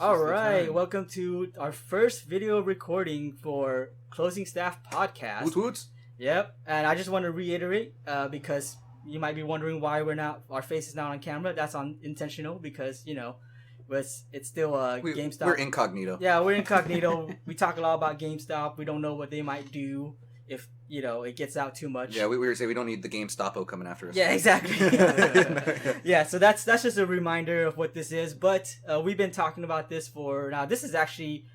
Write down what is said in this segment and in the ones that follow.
All right, welcome to our first video recording for Closing Staff Podcast. Woot woot. Yep, and I just want to reiterate because you might be wondering why our face is not on camera. That's intentional because it's still GameStop. We're incognito. Yeah, we're incognito. We talk a lot about GameStop. We don't know what they might do if it gets out too much. Yeah, we were saying we don't need the GameStop coming after us. Yeah, exactly. Yeah, so that's just a reminder of what this is. But we've been talking about this for now. This is actually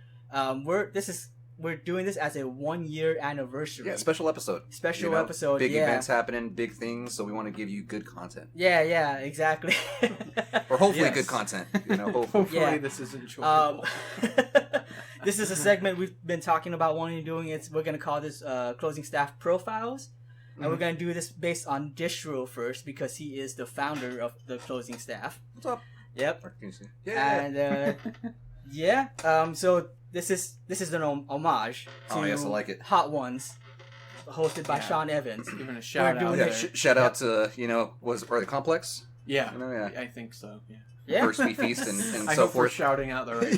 we're doing this as a 1-year anniversary. Yeah, special episode. Episode. Big events happening, big things. So we want to give you good content. Yeah, exactly. Or hopefully good content. Hopefully this is enjoyable. This is a segment we've been talking about wanting to do. We're going to call this Closing Staff Profiles. And we're going to do this based on Distro first because he is the founder of the Closing Staff. What's up? Yep. Yeah. And so this is an homage to I like it. Hot Ones, hosted by Sean Evans. Giving a shout out. Yeah, shout out to was it the Complex? Yeah, yeah. I think so. Yeah. Yeah. First we feast and I so hope forth. We're shouting out the right.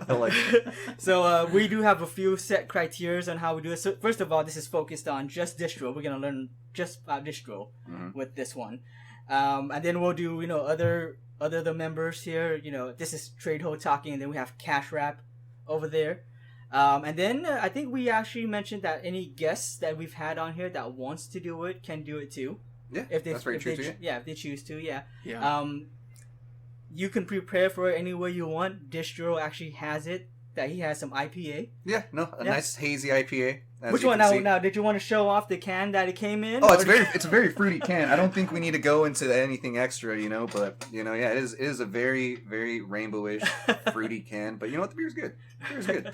I like it. So we do have a few set criteria on how we do it. So first of all, this is focused on just Distro. We're gonna learn just about Distro with this one, and then we'll do other the members here. This is Trade Ho talking, and then we have Cash Wrap over there. And then I think we actually mentioned that any guests that we've had on here that wants to do it can do it too. Yeah, that's very true to you. Yeah, if they choose to, yeah. Yeah. You can prepare for it any way you want. Distro actually has it, that he has some IPA. Yeah, nice hazy IPA. Which one? Now, did you want to show off the can that it came in? Oh, it's a very fruity can. I don't think we need to go into anything extra, but yeah, it is a very, very rainbowish, fruity can. But you know what? The beer's good. The beer's good.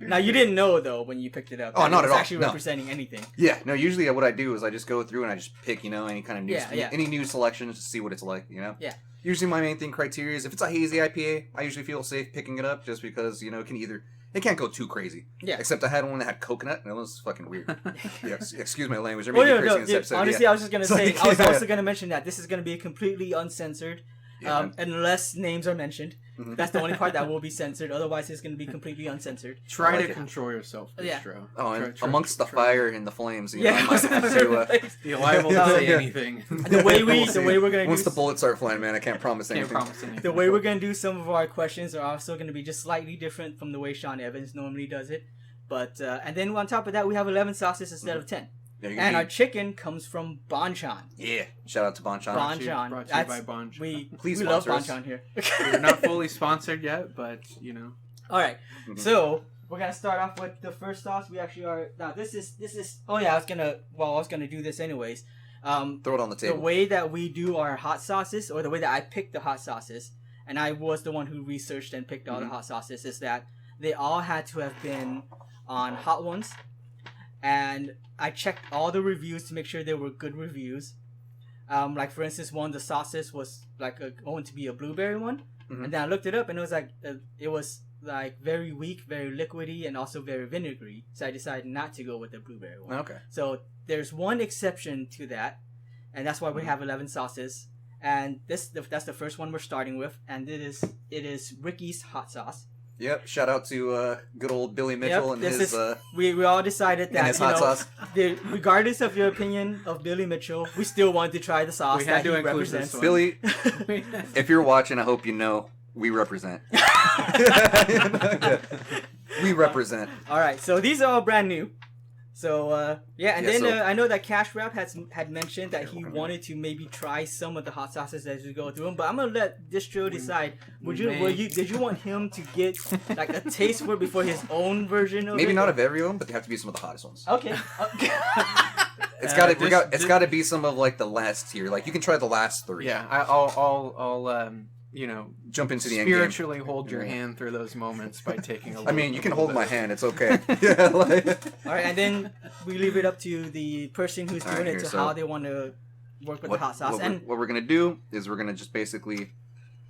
Now, you didn't know, though, when you picked it up. Oh, not at all. It's actually representing anything. Yeah, no, usually what I do is I just go through and I just pick, any kind of new, any new selections to see what it's like, Yeah. Usually my main thing criteria is if it's a hazy IPA, I usually feel safe picking it up just because, it can't go too crazy. Yeah. Except I had one that had coconut and it was fucking weird. Yeah, excuse my language. Honestly, I was just going to say, I was also going to mention that this is going to be completely uncensored. Unless names are mentioned. Mm-hmm. That's the only part that will be censored. Otherwise, it's going to be completely uncensored. Try to control yourself, Distro. Yeah. Oh, and amongst the fire and the flames, be liable to say anything. The way we're going to once the bullets start flying, man, I can't promise anything. The way we're going to do some of our questions are also going to be just slightly different from the way Sean Evans normally does it. But and then on top of that, we have 11 sauces instead of 10. Yeah, and our chicken comes from Banchan. Yeah. Shout out to Banchan. Banchan. Brought to you by Banchan. We love Banchan here. We're not fully sponsored yet, but, All right. So, we're going to start off with the first sauce. We actually are... Now, this is... Oh, yeah, I was going to do this anyways. Throw it on the table. The way that we do our hot sauces, or the way that I pick the hot sauces, and I was the one who researched and picked all the hot sauces, is that they all had to have been on Hot Ones. And I checked all the reviews to make sure they were good reviews. Like for instance, one of the sauces was going to be a blueberry one, and then I looked it up and it was very weak, very liquidy, and also very vinegary. So I decided not to go with the blueberry one. Okay. So there's one exception to that, and that's why we have 11 sauces. And that's the first one we're starting with, and it is Ricky's hot sauce. Yep, shout out to good old Billy Mitchell and his... we all decided that, his hot sauce. Regardless of your opinion of Billy Mitchell, we still wanted to try the sauce that he represents. Billy, if you're watching, I hope you know we represent. We represent. All right, so these are all brand new. So, I know that Cash Wrap had mentioned that he wanted to maybe try some of the hot sauces as we go through them, but I'm going to let Distro decide. Did you want him to get a taste for it before his own version of it? Maybe not of every one, but they have to be some of the hottest ones. Okay. It's got to be some of the last tier. You can try the last 3. Yeah, I'll jump into the end game. Spiritually hold your hand through those moments by taking a look. I mean, you can hold my hand. It's okay. Yeah, all right, and then we leave it up to the person who's doing it to how they want to work with the hot sauce. What we're going to do is we're going to just basically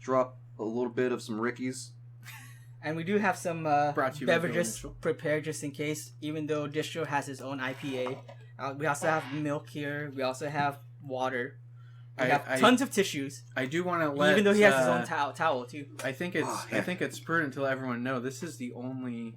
drop a little bit of some Ricky's. And we do have some beverages prepared just in case, even though Distro has his own IPA. We also have milk here. We also have water. We have tons of tissues. I do want to let, even though he has his own towel too. I think it's prudent to let everyone know this is the only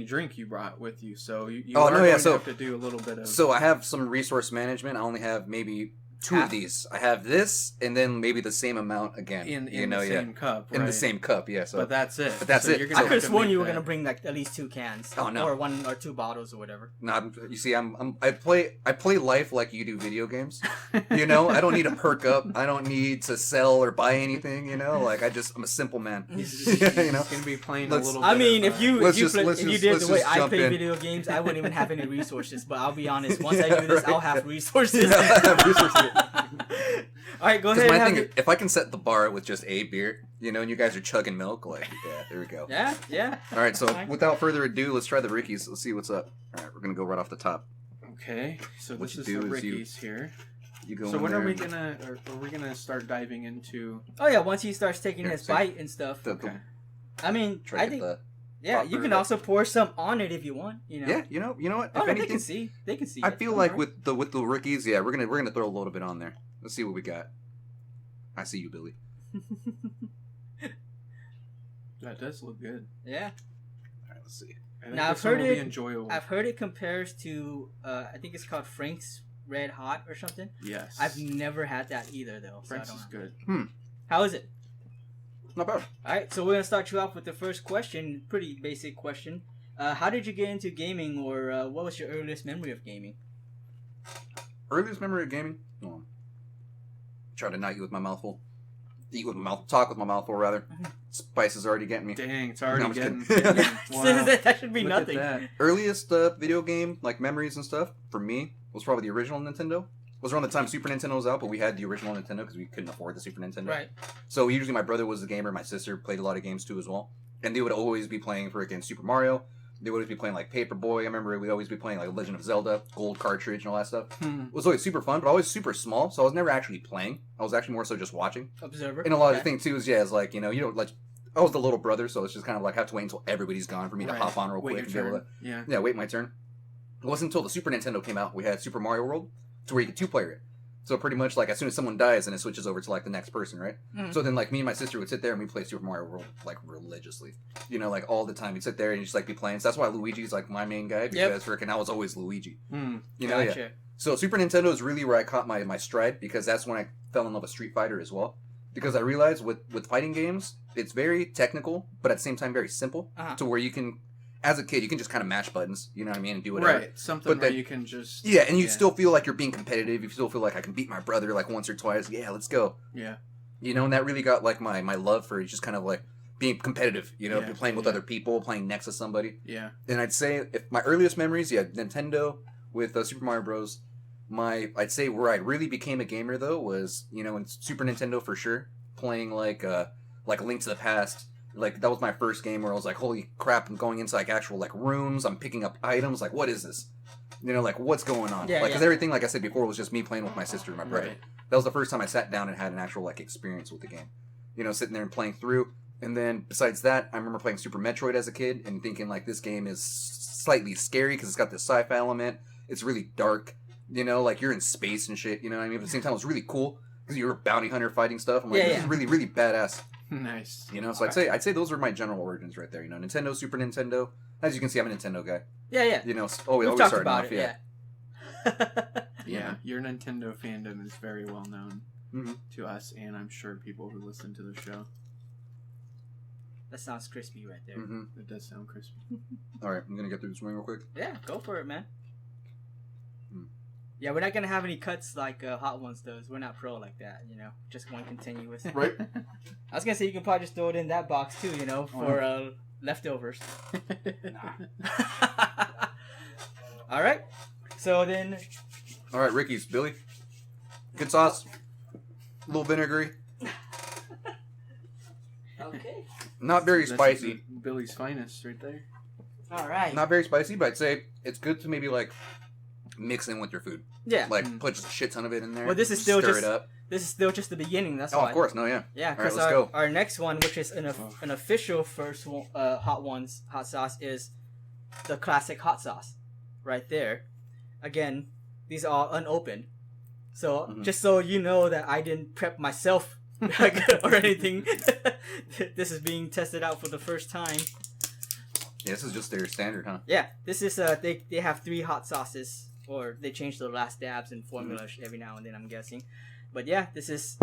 drink you brought with you. So you are going to have to do a little bit of. So I have some resource management. I only have maybe 2 of these. I have this, and then maybe the same amount again. In the same cup, right? In the same cup, yeah. So, but that's it. But that's it. You're I could have sworn you were gonna bring like at least 2 cans. Oh no. Or 1 or 2 bottles or whatever. No, you see, I play life like you do video games. You know, I don't need to perk up. I don't need to sell or buy anything. You know, like I'm a simple man. He's you know, gonna be playing a little. I mean, if you did the way I play in. video games, I wouldn't even have any resources. But I'll be honest, once I do this, I'll have resources. All right, go ahead. My thing, if I can set the bar with just a beer, you know, and you guys are chugging milk, like, yeah, there we go. Yeah. All right, so without further ado, let's try the Rickies. Let's see what's up. All right, we're gonna go right off the top. Okay, so What this you is do the is Rickies here. You go. So in when there are we gonna start diving into? Oh yeah, once he starts taking Here, his see? bite and stuff. Okay. I mean, Try I to think. get Yeah, you can also pour some on it if you want. You know. Yeah, you know what? Oh, If no, anything, they can see. They can see. I it. feel Don't like worry. with the Rickies, yeah, we're gonna throw a little bit on there. Let's see what we got. I see you, Billy. That does look good. Yeah. All right, let's see. I think Now, this one will be enjoyable. I've heard it compares to. I think it's called Frank's Red Hot or something. Yes. I've never had that either though. Frank's so I is don't know. good. How is it? Not bad. All right, so we're gonna start you off with the first question. Pretty basic question. How did you get into gaming, or what was your earliest memory of gaming? Earliest memory of gaming? Oh. Try to not eat with my mouth full. Talk with my mouth full, rather. Spice is already getting me. Dang, it's already No, I'm just getting. kidding. Wow. That should be Look nothing. At that. Earliest video game, like memories and stuff, for me, was probably the original Nintendo. It was around the time Super Nintendo was out, but we had the original Nintendo because we couldn't afford the Super Nintendo. Right. So usually my brother was the gamer, my sister played a lot of games too as well. And they would always be playing freaking Super Mario. They would always be playing like Paperboy. I remember we'd always be playing like Legend of Zelda, Gold cartridge and all that stuff. It was always super fun, but always super small, so I was never actually playing. I was actually more so just watching. Observer. And a lot of the thing too is, is like, like, I was the little brother, so it's just kind of like I have to wait until everybody's gone for me to hop on real quick and be able to... Yeah, wait my turn. It wasn't until the Super Nintendo came out, we had Super Mario World, to where you could 2-player it. So pretty much, like, as soon as someone dies, then it switches over to, like, the next person, right? Mm-hmm. So then, like, me and my sister would sit there and we'd play Super Mario World, like, religiously. You know, like, all the time. You'd sit there and you'd just, like, be playing. So that's why Luigi's, like, my main guy, because freaking I was always Luigi. You know, Gotcha. yeah. So Super Nintendo is really where I caught my stride, because that's when I fell in love with Street Fighter as well. Because I realized with fighting games, it's very technical, but at the same time very simple, to where you can... As a kid, you can just kind of mash buttons, you know what I mean, and do whatever. Right, something where you can just... Yeah, and you still feel like you're being competitive. You still feel like I can beat my brother, like, once or twice. Yeah, let's go. Yeah. You know, and that really got, like, my love for just kind of, like, being competitive, you know, playing with other people, playing next to somebody. Yeah. And I'd say, if my earliest memories, Nintendo with Super Mario Bros. I'd say where I really became a gamer, though, was, you know, in Super Nintendo for sure, playing, like Link to the Past. Like, that was my first game where I was like, holy crap, I'm going into, like, actual, like, rooms, I'm picking up items, like, what is this? You know, like, what's going on? Yeah, because everything, like I said before, was just me playing with my sister and my brother. Right. That was the first time I sat down and had an actual, like, experience with the game. You know, sitting there and playing through. And then, besides that, I remember playing Super Metroid as a kid and thinking, like, this game is slightly scary because it's got this sci-fi element. It's really dark. You know, like, you're in space and shit, you know what I mean? But at the same time, it was really cool because you were a bounty hunter fighting stuff. I'm like, this is really, really badass. Nice. You know, so I'd say those were my general origins right there. You know, Nintendo, Super Nintendo. As you can see, I'm a Nintendo guy. Yeah. You know, We've always talked starting about off, it, Yeah, your Nintendo fandom is very well known to us, and I'm sure people who listen to the show. That sounds crispy right there. It does sound crispy. All right, I'm gonna get through this one real quick. Yeah, go for it, man. Yeah, we're not gonna have any cuts like Hot Ones does. We're not pro like that, you know. Just one continuous. Right. I was gonna say you can probably just throw it in that box too, you know, for leftovers. All right. So then. All right, Ricky's Billy. Good sauce. A little vinegary. Okay. Not very spicy. Billy's finest, right there. All right. Not very spicy, but I'd say it's good to maybe like mix in with your food. Yeah. Like put just a shit ton of it in there. Well, this is still stir just it up. This is still just the beginning. That's why. why. Of course, no, yeah. Yeah, All right, because let's go. our next one, which is an official first one, hot sauce, is the classic hot sauce, right there. Again, these are all unopened, So just so you know that I didn't prep myself or anything. This is being tested out for the first time. Yeah, this is just their standard, huh? Yeah, this is they have 3 hot sauces, or they change the last dabs and formula every now and then, I'm guessing. But yeah, this is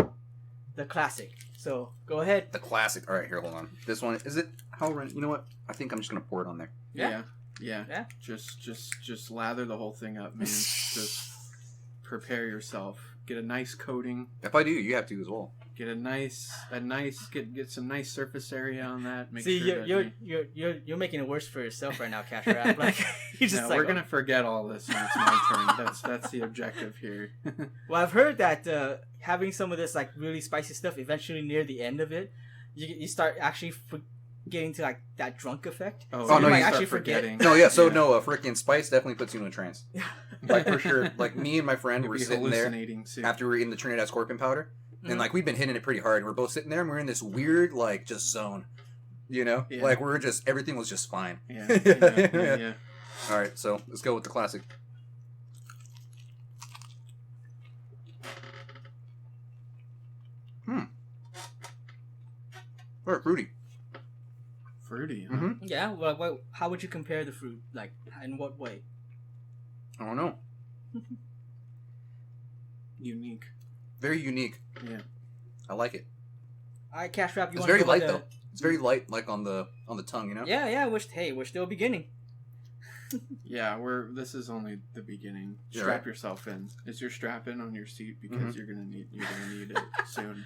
the classic. So go ahead. The classic. All right, here, hold on. This one is it? You know what? I think I'm just gonna pour it on there. Yeah. Just lather the whole thing up, man. Just prepare yourself. Get a nice coating. If I do, you have to as well. Get get some nice surface area on that. See, sure you're making it worse for yourself right now, Cash Rap. Like you just we're gonna forget all this when it's my turn. That's the objective here. Well, I've heard that having some of this like really spicy stuff, eventually near the end of it, you start actually getting to like that drunk effect. No, you you might start actually forgetting. No, yeah. So no, freaking spice definitely puts you in a trance. Like for sure. Like me and my friend were sitting there after we were eating the Trinidad Scorpion powder. And, like, we've been hitting it pretty hard. And we're both sitting there, and we're in this weird, like, just zone. You know? Yeah. Like, everything was just fine. Yeah. All right, so let's go with the classic. Very fruity. Fruity, huh? Mm-hmm. Yeah, well, how would you compare the fruit? Like, in what way? I don't know. Unique. Very unique. Yeah. I like it. All right, Cash Rap, it's very light, though. It's very light, like, on the tongue, you know? Yeah, we're still beginning. Yeah, this is only the beginning. Strap yourself in. Is your strap in on your seat because you're gonna need it soon.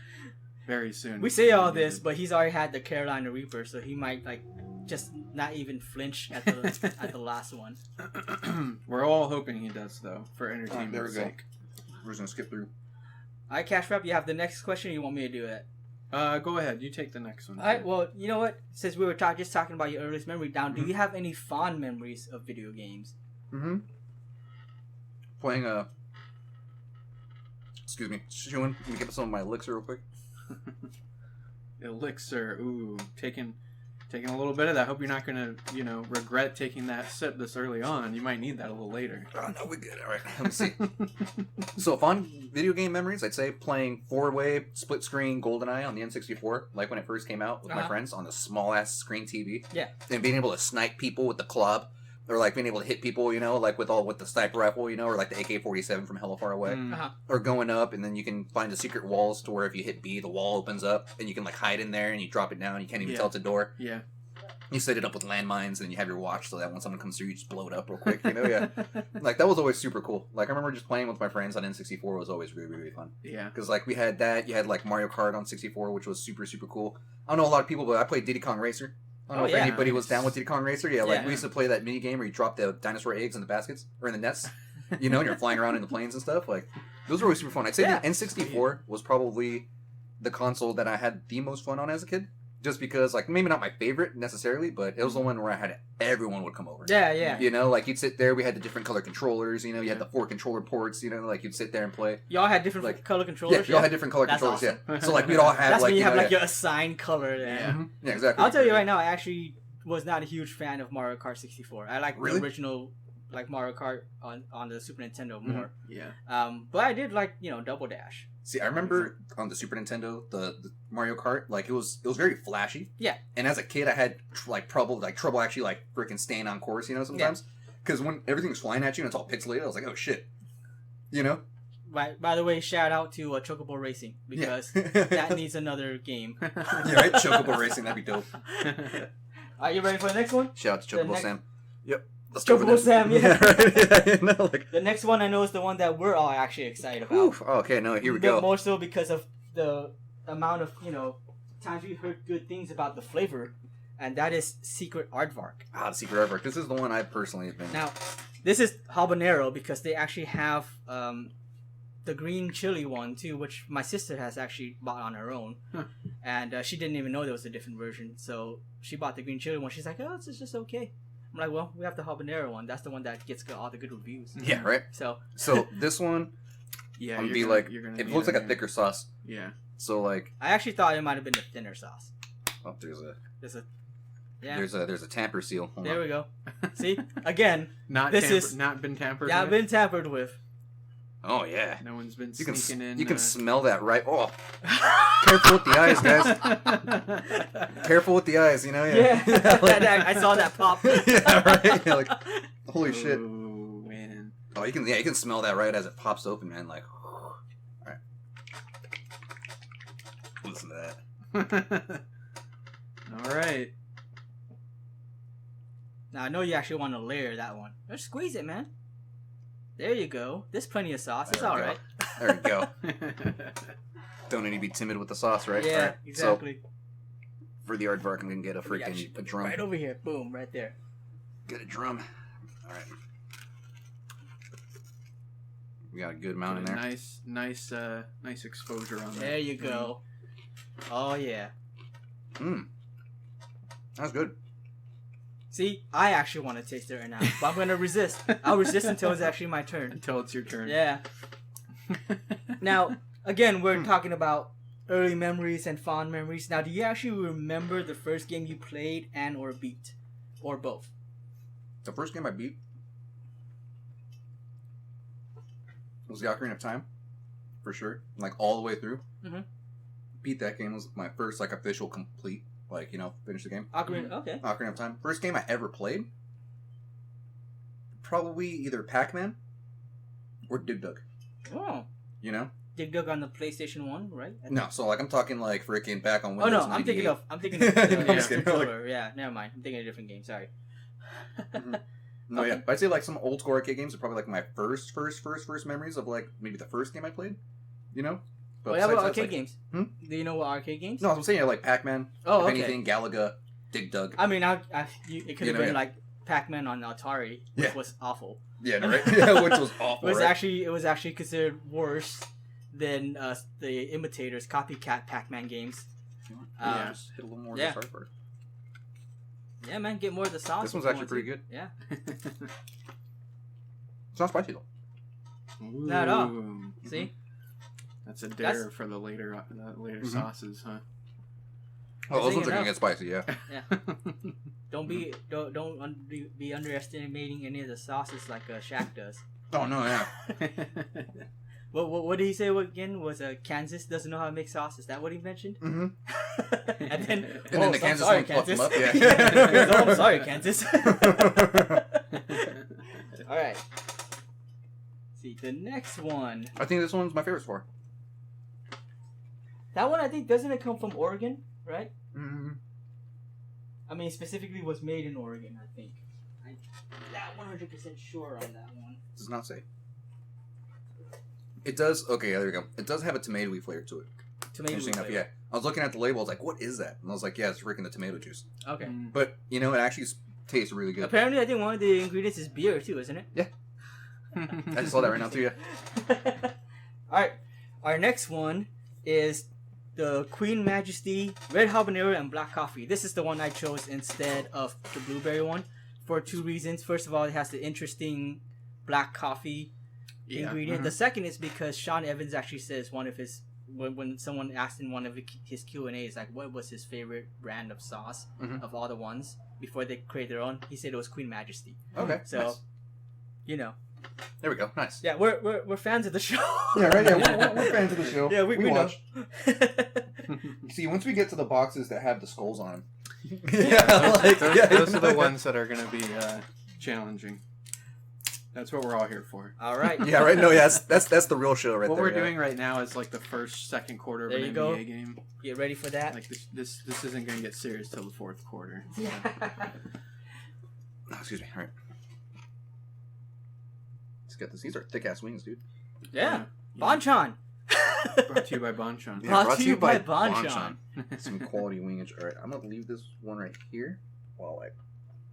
Very soon. We say all this, but he's already had the Carolina Reaper, so he might like just not even flinch at the at the last one. We're all hoping he does, though, for entertainment's sake. We're just gonna skip through. All right, Cash Rap, you have the next question. Or you want me to do it? Go ahead. You take the next one. All right. Well, you know what? Since we were just talking about your earliest memory, do you have any fond memories of video games? Mm-hmm. Playing excuse me, chewing. Let me get some of my elixir real quick. Elixir. Ooh, taking a little bit of that. Hope you're not gonna, regret taking that sip this early on. You might need that a little later. Oh, no, we're good. All right, let me see. So, fun video game memories, I'd say playing 4-way split screen GoldenEye on the N64, like when it first came out with my friends on the small ass screen TV. Yeah. And being able to snipe people with the club, or like being able to hit people, like with the sniper rifle, or like the AK-47 from hella far away, or going up and then you can find the secret walls to where if you hit B, the wall opens up and you can like hide in there and you drop it down. You can't even tell it's a door. Yeah. You set it up with landmines and you have your watch so that when someone comes through, you just blow it up real quick. Yeah. Like that was always super cool. Like I remember just playing with my friends on N64 was always really, really fun. Yeah. Because like we had that, you had like Mario Kart on 64, which was super, super cool. I don't know a lot of people, but I played Diddy Kong Racer. I don't know if anybody was down with Diddy Kong Racer. Yeah, like we used to play that mini game where you drop the dinosaur eggs in the baskets or in the nets, and you're flying around in the planes and stuff. Like those were always super fun. I'd say the N64 was probably the console that I had the most fun on as a kid. Just because, like, maybe not my favorite necessarily, but it was the one where everyone would come over. Yeah. Like, you'd sit there, we had the different color controllers, you had the 4 controller ports, like, you'd sit there and play. Y'all had different color controllers? Yeah, y'all had different color controllers, awesome. Yeah. So, like, we'd all have, that's like, when you have, like, your assigned color there. Yeah. Yeah, exactly. I'll tell you right now, I actually was not a huge fan of Mario Kart 64. I like the original, like, Mario Kart on the Super Nintendo more. Yeah. But I did like, Double Dash. See, I remember on the Super Nintendo, the Mario Kart, like it was very flashy. Yeah. And as a kid, I had trouble actually like freaking staying on course, sometimes. Because when everything's flying at you and it's all pixelated, I was like, oh shit, Right. By the way, shout out to Chocobo Racing because that needs another game. Yeah, right. Chocobo Racing, that'd be dope. Are you ready for the next one? Shout out to Chocobo Sam. Yep. Chocobo Sam, yeah. Right. The next one I know is the one that we're all actually excited about. Oof. Oh, okay, no, here we go. More so because of the amount of, times we've heard good things about the flavor, and that is Secret Aardvark. Ah, the Secret Aardvark. This is the one I personally have been. Now, this is habanero because they actually have the green chili one too, which my sister has actually bought on her own. And she didn't even know there was a different version, so she bought the green chili one. She's like, oh, it's just okay. I'm like, well, we have the habanero one. That's the one that gets all the good reviews. Yeah, right. So this one, yeah, I'm gonna be like, it looks like a thicker sauce. Yeah. So like, I actually thought it might have been a thinner sauce. Oh, there's a tamper seal. Hold there on. we go. See, again, not been tampered. Not been tampered with. Oh yeah. No one's been You can sneaking in. you can smell that, right? Oh, careful with the eyes, guys. Careful with the eyes, you know? Yeah, Like- I saw that pop. Yeah, right. Yeah, like, holy shit. Oh man. Oh, you can smell that right as it pops open, man. Like, all right. Listen to that. All right. Now I know you actually want to layer that one. Just squeeze it, man. There you go. There's plenty of sauce. It's There we all go. right. There you go. Don't need to be timid with the sauce, right? Yeah, All right. exactly. So for the aardvark, I'm gonna get a freaking a drum. Right over here. Boom, right there. Get a drum. All right. We got a good amount in there. Nice exposure on that. There you go. Oh yeah. That's good. See, I actually want to taste it right now, but I'm gonna resist. I'll resist until it's actually my turn. Until it's your turn. Yeah. Now, again, we're talking about early memories and fond memories. Now, do you actually remember the first game you played and or beat, or both? The first game I beat was the Ocarina of Time, for sure. Like all the way through. Mhm. Beat that game. Was my first like official complete. Like, you know, finish the game. Ocarina. Okay. Ocarina of Time. First game I ever played. Probably either Pac-Man or Dig Dug. Oh. You know? Dig Dug on the PlayStation 1, right? No, so like I'm talking like freaking back on Oh Windows no, 98. I'm thinking of I'm the just kidding. controller. Yeah, never mind. I'm thinking of a different game. Sorry. No, Okay. yeah. But I'd say like some old school arcade games are probably like my first memories of like maybe the first game I played. You know? But What about besides that, arcade like- games? Hmm? Do you know what arcade games? No, I'm saying like Pac-Man. Oh, if okay. anything, Galaga, Dig Dug. I mean, it could You have know, been yeah. like Pac-Man on Atari, which Yeah. was awful. Yeah, right. Yeah, which was awful. It was right? it was actually considered worse than the imitators, copycat Pac-Man games. Yeah, just hit a little more yeah. of the start part. Yeah, man, get more of the sauce. This if one's you actually want pretty to. good. Yeah. It's not spicy though. Not at all. Ooh. See? That's a That's- dare for the later Mhm. sauces, huh? Oh, those Saying ones are gonna enough. get spicy. Yeah. Don't be underestimating any of the sauces like Shaq does. Oh no, yeah. What did he say again? Was Kansas doesn't know how to make sauce? Is that what he mentioned? Mm-hmm. And then, And then the I'm Kansas sorry, one fucked him Kansas. up, yeah. Oh, I'm sorry, Kansas. All right. See the next one. I think this one's my favorite so far. That one, I think, doesn't it come from Oregon, right? Mm-hmm. I mean, specifically was made in Oregon, I think. I'm not 100% sure on that one. Does not say. It does. Okay, there we go. It does have a tomatoey flavor to it. Tomato Interesting enough, flavor. yeah. I was looking at the label. I was like, "What is that?" And I was like, "Yeah, it's freaking the tomato juice." Okay. Mm. But you know, it actually tastes really good. Apparently, I think one of the ingredients is beer too, isn't it? I just saw that right now too. Yeah. All right. Our next one is the Queen Majesty Red Habanero and Black Coffee. This is the one I chose instead of the blueberry one for two reasons. First of all, it has the interesting black coffee ingredient. Mhm. The second is because Sean Evans actually says one of his when someone asked in one of his Q&As like what was his favorite brand of sauce Mhm. of all the ones before they create their own, he said it was Queen Majesty. Okay. So, nice. you know, There we go. Nice. yeah, we're fans of the show. Yeah, right. Yeah, we're fans of the show. Yeah, we know. watch. See, once we get to the boxes that have the skulls on them, Yeah, like, those, yeah. those are the ones that are going to be challenging. That's what we're all here for. All right. Yeah, right. No, yeah, that's the real show right What there. we're yeah. doing right now is like the second quarter of There an you NBA go. game. Get ready for that. Like this isn't going to get serious till the fourth quarter. Yeah. Oh, excuse me. All right. Let's get this. These are thick ass wings, dude. Yeah. Yeah. Bonchan. Brought to you by Bonchan. Yeah, Brought to you by Bonchan. Some quality wingage. All right, I'm gonna leave this one right here while I.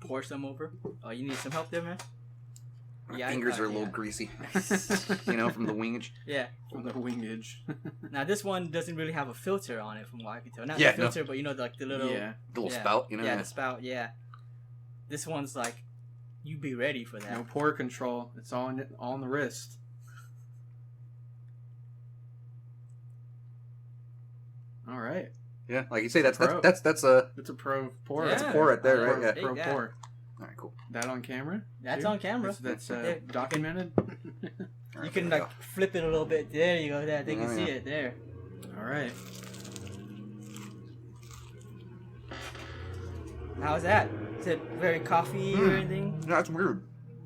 Pour some over. Oh, you need some help there, man? My Yeah, fingers are a little yeah. greasy, you know, from the wingage. Yeah. From the wingage. Now this one doesn't really have a filter on it, from what I can tell. Not Yeah, the filter, but you know, like the little Yeah. The little Yeah. spout, you know. yeah, the spout. Yeah. This one's like, you be ready for that. No pour control. It's all in the wrist. All right. Yeah, like you say, that's Pro. that's a It's a pro pour. Yeah. That's a pour right there, right? Yeah. Hey, Pro yeah. pour. All right, cool. That on camera? That's too? on camera. That's Yeah. documented. You can like flip it a little bit. There you go. There, they can see it there. All right. How's that? Is it very coffee or anything? No, it's weird.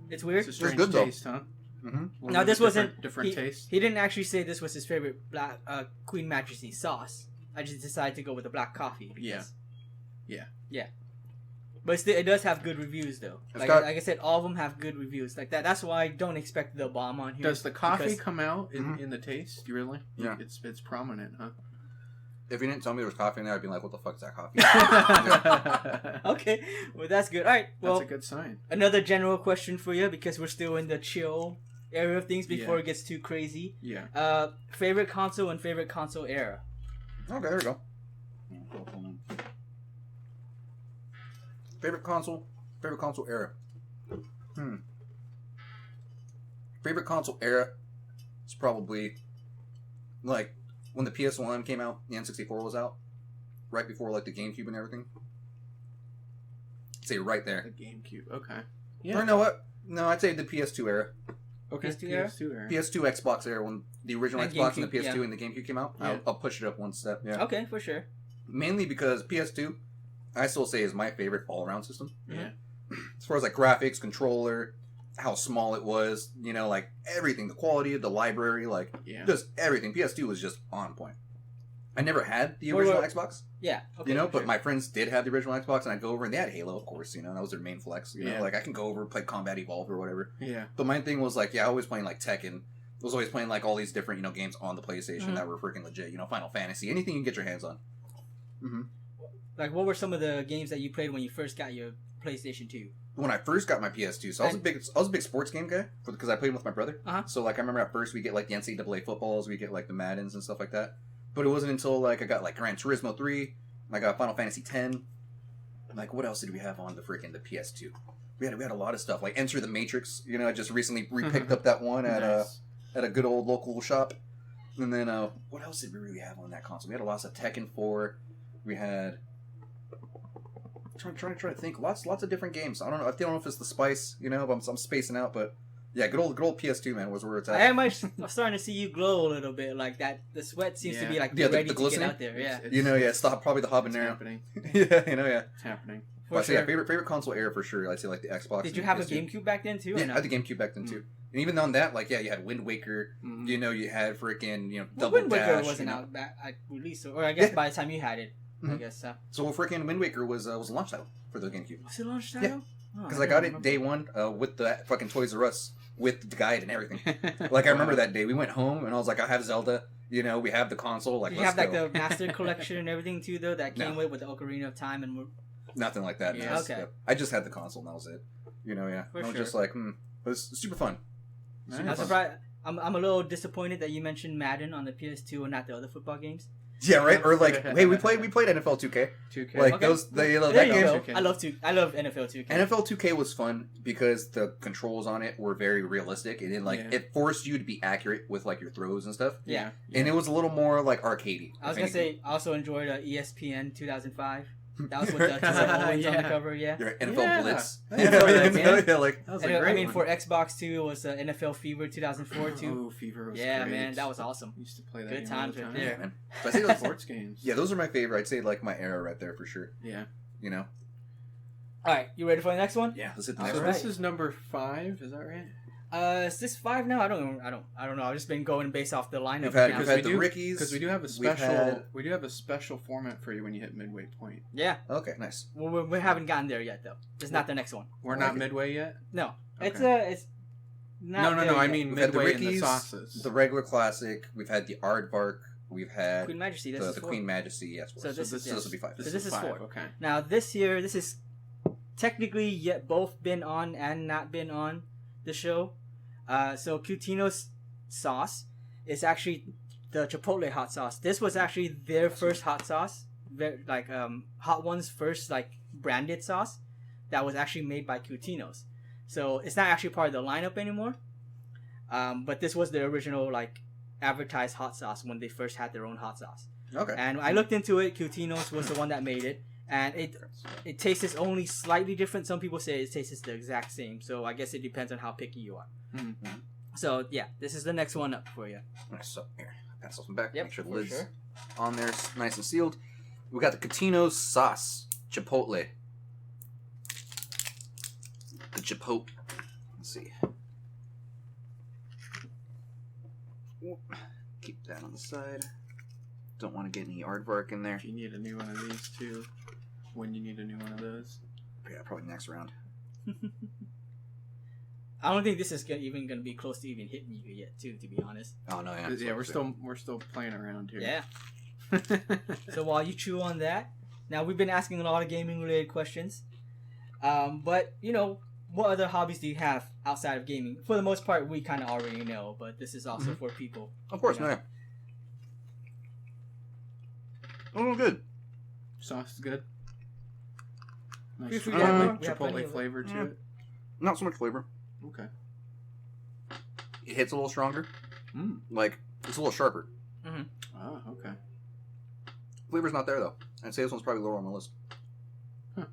It's weird. It's a strange good, though. taste, huh? Mm-hmm. No, this wasn't different taste. He didn't actually say this was his favorite black Queen Majesty sauce. I just decided to go with the black coffee. Because, yeah. But it does have good reviews though. Like I said, all of them have good reviews. Like that. That's why I don't expect the bomb on here. Does the coffee come out in the taste? You really? Yeah. It's prominent, huh? If you didn't tell me there was coffee in there, I'd be like, what the fuck is that coffee? Okay, well that's good. All right, well that's a good sign. Another general question for you because we're still in the chill area of things before it gets too crazy. Yeah. Favorite console and favorite console era. Okay, there we go. Favorite console era. Favorite console era is probably like when the PS1 came out, the N64 was out, right before like the GameCube and everything. I'd say right there. The GameCube. Okay. Yeah. Or you know what? No, I'd say the PS2 era. Okay. PS2 era? PS2 Xbox era when the original And Xbox and the GameCube, PS2 and the GameCube came out. Yeah. I'll push it up one step. Yeah. Okay, for sure. Mainly because PS2, I still say is my favorite all-around system. Yeah. As far as like graphics, controller, how small it was, you know, like everything, the quality of the library, like just everything. PS2 was just on point. I never had the original Xbox. Yeah. Okay, you know, but my friends did have the original Xbox, and I'd go over and they had Halo, of course. You know, that was their main flex. You know, like I can go over and play Combat Evolved or whatever. Yeah. But my thing was like, I was playing like Tekken. I was always playing like all these different, you know, games on the PlayStation that were freaking legit. You know, Final Fantasy, anything you can get your hands on. Mm-hmm. Like, what were some of the games that you played when you first got your PlayStation 2? When I first got my PS2, so I was a big sports game guy because I played with my brother. So like I remember at first we get like the NCAA footballs, we get like the Maddens and stuff like that. But it wasn't until like I got like Gran Turismo 3, I got Final Fantasy 10. Like what else did we have on the PS2? We had a lot of stuff like Enter the Matrix. You know, I just recently repicked up that one at at a good old local shop. And then what else did we really have on that console? We had a lot of Tekken 4. We had. Trying to think. Lots of different games. I don't know if it's the spice, you know. I'm spacing out, but yeah, good old PS2 man was where it's at. I'm starting to see you glow a little bit, like that. The sweat seems to be like ready to get out there. Yeah, you know, it's probably the habanero. Happening. Yeah, you know, yeah, it's happening. Well, sure. Favorite console era for sure. I'd say like the Xbox. Did you have a GameCube back then too? Yeah, I had the GameCube back then too. And even on that, like, you had Wind Waker. You know, you had freaking, Double Wind Dash. Wind Waker wasn't out back at release, or I guess by the time you had it. I guess so. So freaking Wind Waker was a launch title for the GameCube. Was it a launch title? Yeah, because I got it day one with the fucking Toys R Us with the guide and everything. Like I remember that day, we went home and I was like, I have Zelda. You know, we have the console. Like, you have like the Master Collection and everything too, though. That came with the Ocarina of Time and nothing like that. Yeah, okay. I just had the console and that was it. You know, yeah. I was just like, It was super fun. I'm surprised. I'm a little disappointed that you mentioned Madden on the PS2 and not the other football games. Yeah, right. Or like, hey, we played NFL 2K. 2K. Like those, that game. I love NFL 2K. NFL 2K was fun because the controls on it were very realistic, and it forced you to be accurate with like your throws and stuff. Yeah. And it was a little more like arcadey. I was gonna say, I also enjoyed ESPN 2005. That was with the Owens on the cover, Your NFL Blitz. Yeah, like that was a great one. for Xbox too, it was NFL Fever 2004 too. Oh, Fever was great. Man, that was awesome. I used to play that. Good times right there. Man. So I say those sports games. Yeah, those are my favorite. I'd say like my era right there for sure. Yeah. You know. All right, you ready for the next one? Yeah, let's hit the next one. one. This is number 5. Is that right? Is this 5 now? I don't know. I've just been going based off the lineup. We've had the Rickies because we do have a special. We do have a special format for you when you hit midway point. Yeah. Okay. Nice. Well, we haven't gotten there yet though. It's not the next one. We're not midway yet. No. Okay. It's not. No. I mean we've midway had the Rickies, in the sauces. The regular classic. We've had the Aardvark. We've had Queen Majesty. This is the 4. Queen Majesty. Yes. So this will be 5. So this is 5. 4. Okay. Now this is technically yet both been on and not been on the show. So Cutino's sauce is actually the Chipotle hot sauce. This was actually their first hot sauce, Hot One's first branded sauce that was actually made by Cutino's. So it's not actually part of the lineup anymore. But this was the original advertised hot sauce when they first had their own hot sauce. Okay. And I looked into it. Cutino's was the one that made it. And it tastes only slightly different. Some people say it tastes the exact same. So I guess it depends on how picky you are. Mm-hmm. So yeah, this is the next one up for you. Nice. So here, pass this one back. Yep, Make sure the for lid's sure. on there, nice and sealed. We got the Catino's sauce, chipotle. The chipotle. Let's see. Keep that on the side. Don't want to get any aardvark in there. If you need a new one of these too, when you need a new one of those. Yeah, probably next round. I don't think this is even gonna be close to even hitting you yet, too. To be honest. Oh no, yeah. Yeah, we're still playing around here. Yeah. So while you chew on that, now we've been asking a lot of gaming related questions. But you know, what other hobbies do you have outside of gaming? For the most part, we kind of already know, but this is also for people. Of course, you know. no. Yeah. Oh, good. Sauce is good. Nice Feel free to have it. We have plenty chipotle of it. flavor to Yeah. it. Not so much flavor. Okay. It hits a little stronger. Mm. Like it's a little sharper. Oh, okay. Flavor's not there though. I'd say this one's probably lower on the list. Huh.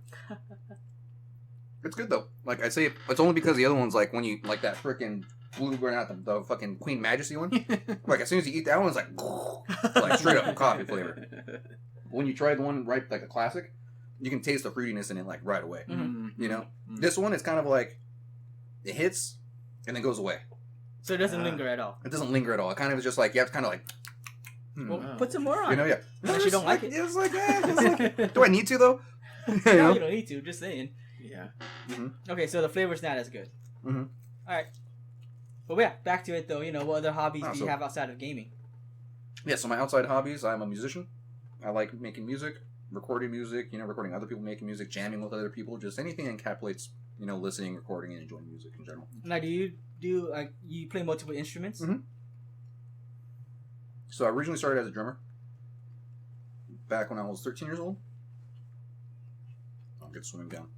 It's good though. Like I say, it's only because the other one's like when you like that freaking blueberry, not the fucking Queen Majesty one. Like as soon as you eat that one, it's like straight up coffee flavor. When you try the one right, like a classic, you can taste the fruitiness in it like right away. Mm-hmm. You know, this one is kind of like it hits and then goes away. So it doesn't linger at all. It doesn't linger at all. It kind of is just like you have to kind of like. Well, Wow. put some more on. You know, yeah. Unless you don't like it. It's like, it's like, do I need to though? You No, know? you don't need to. Just saying. Yeah. Okay, so the flavor's not as good. Mhm. All right. But yeah, back to it though. You know, what other hobbies do you so- have outside of gaming? Yeah, so my outside hobbies, I'm a musician. I like making music, recording music, recording other people making music, jamming with other people, just anything that encapsulates, listening, recording, and enjoying music in general. Now, do you play multiple instruments? Mhm. So I originally started as a drummer back when I was 13 years old. I'll get swimming down.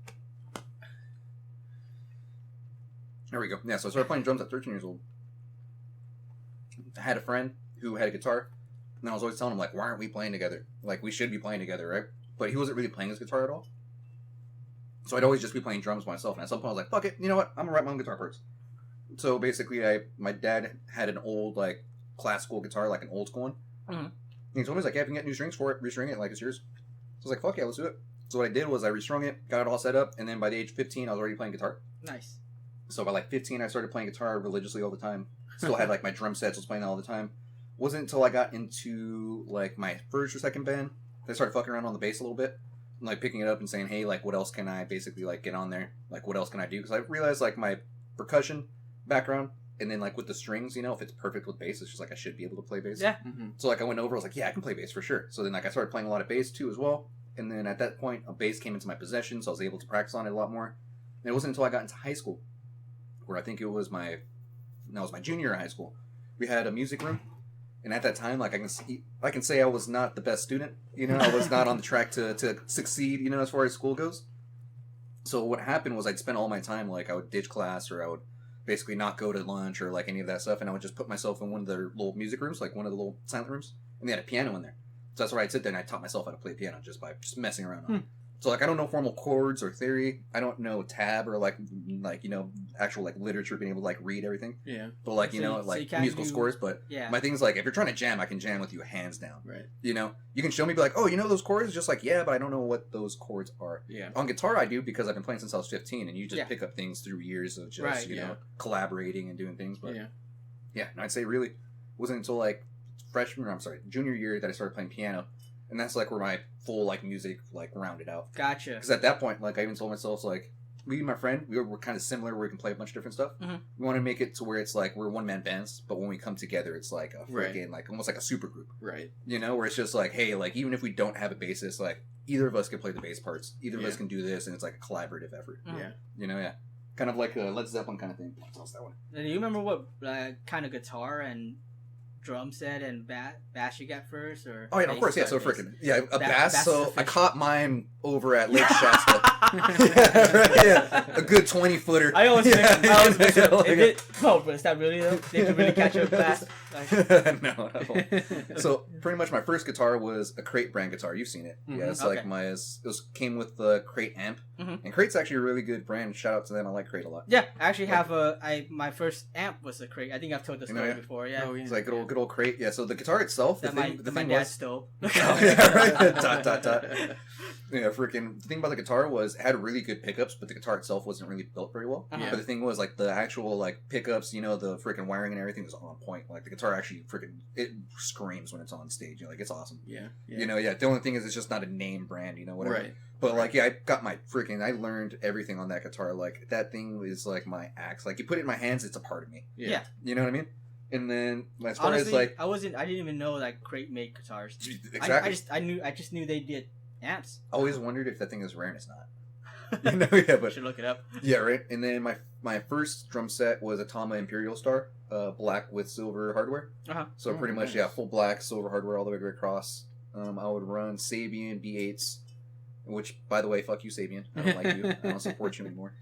There we go. Yeah, so I started playing drums at 13 years old. I had a friend who had a guitar, and I was always telling him, like, why aren't we playing together? Like, we should be playing together, right? But he wasn't really playing his guitar at all. So I'd always just be playing drums myself, and at some point I was like, fuck it, you know what? I'm gonna write my own guitar parts. So basically, my dad had an old, like, classical guitar, like an old school one. Mhm. And he told me, he's like, yeah, if you can get new strings for it, restring it like it's yours. So I was like, fuck yeah, let's do it. So what I did was I restrung it, got it all set up, and then by the age of 15, I was already playing guitar. Nice. So by like 15, I started playing guitar religiously all the time. Still had like my drum sets, was playing that all the time. Wasn't until I got into like my first or second band that I started fucking around on the bass a little bit. And, like picking it up and saying, hey, like what else can I basically like get on there? Like what else can I do? Because I realized like my percussion background and then like with the strings, if it's perfect with bass, it's just like I should be able to play bass. Yeah. Mm-hmm. So like I went over, I was like, yeah, I can play bass for sure. So then like I started playing a lot of bass too as well. And then at that point, a bass came into my possession, so I was able to practice on it a lot more. And it wasn't until I got into high school, where I think it was my junior year of high school. We had a music room, and at that time, like I can say I was not the best student. I was not on the track to succeed. As far as school goes. So what happened was I'd spend all my time like I would ditch class or I would basically not go to lunch or like any of that stuff, and I would just put myself in one of their little music rooms, like one of the little silent rooms, and they had a piano in there. So that's where I'd sit there and I taught myself how to play piano just by just messing around on it. So like I don't know formal chords or theory. I don't know tab or like actual like literature, being able to like read everything. Yeah. But like So you like can't musical do- scores. But Yeah. my thing is like if you're trying to jam, I can jam with you hands down. Right. You can show me be like, oh, those chords. Just like yeah, but I don't know what those chords are. Yeah. On guitar, I do because I've been playing since I was 15, and you just Yeah. pick up things through years of just Right, yeah. collaborating and doing things. But Yeah. and I'd say really wasn't until like junior year that I started playing piano, and that's like where my full like music like rounded out. Gotcha. Because at that point, like I even told myself, like me and my friend, we were kind of similar, where we can play a bunch of different stuff. Mhm. We want to make it to where it's like we're one man bands, but when we come together, it's like a Right. freaking like almost like a super group. Right. Where it's just like, hey, like even if we don't have a bassist, like either of us can play the bass parts, either of us Yeah. can do this, and it's like a collaborative effort. Mhm. Yeah. Kind of like a Led Zeppelin kind of thing. What's that one? Now, do you remember what kind of guitar and drum set and bass you got first, or? Oh yeah, of bass course, yeah. So start bass? freaking yeah, a Bass bass. is So I official. caught mine over at Lake Shasta. Yeah, right, yeah, a good 20-footer. I always Yeah, think, I always yeah, think like if it, no, but is that really though? They can really catch up fast. Like, no. So pretty much my first guitar was a Crate brand guitar. You've seen it. Mhm. Yeah, it's Okay. like came with the Crate amp, Mhm. and Crate's actually a really good brand. Shout out to them. I like Crate a lot. yeah, I actually have my first amp was a Crate. I think I've told the You know, story yeah. before. Yeah, Oh, yeah. It's like good old Crate. Yeah. So the guitar itself, the that my thing dad was, stole. Oh, yeah, right. Dot, dot, dot. Yeah, freaking. The thing about the guitar was it had really good pickups, but the guitar itself wasn't really built very well. Uh-huh. Yeah. But the thing was, like, the actual like pickups, you know, the freaking wiring and everything was on point. Like the guitar actually freaking it screams when it's on stage. You know, like it's awesome. Yeah. You know, yeah. The only thing is, it's just not a name brand. You know, whatever. Right. But like, yeah, I got my freaking. I learned everything on that guitar. Like that thing is like my axe. Like you put it in my hands, it's a part of me. Yeah. You know what I mean? And then as far Honestly, as like, I didn't even know that Crate made guitars. exactly. I just knew they did amps. Always wondered if that thing is rare and it's not. You know, yeah, but Should look it up. yeah, right. And then my first drum set was a Tama Imperial Star, black with silver hardware. Uh-huh. So Oh, pretty much, nice. yeah, full black, silver hardware all the way across. I would run Sabian B8s, which, by the way, fuck you, Sabian. I don't like you. I don't support you anymore.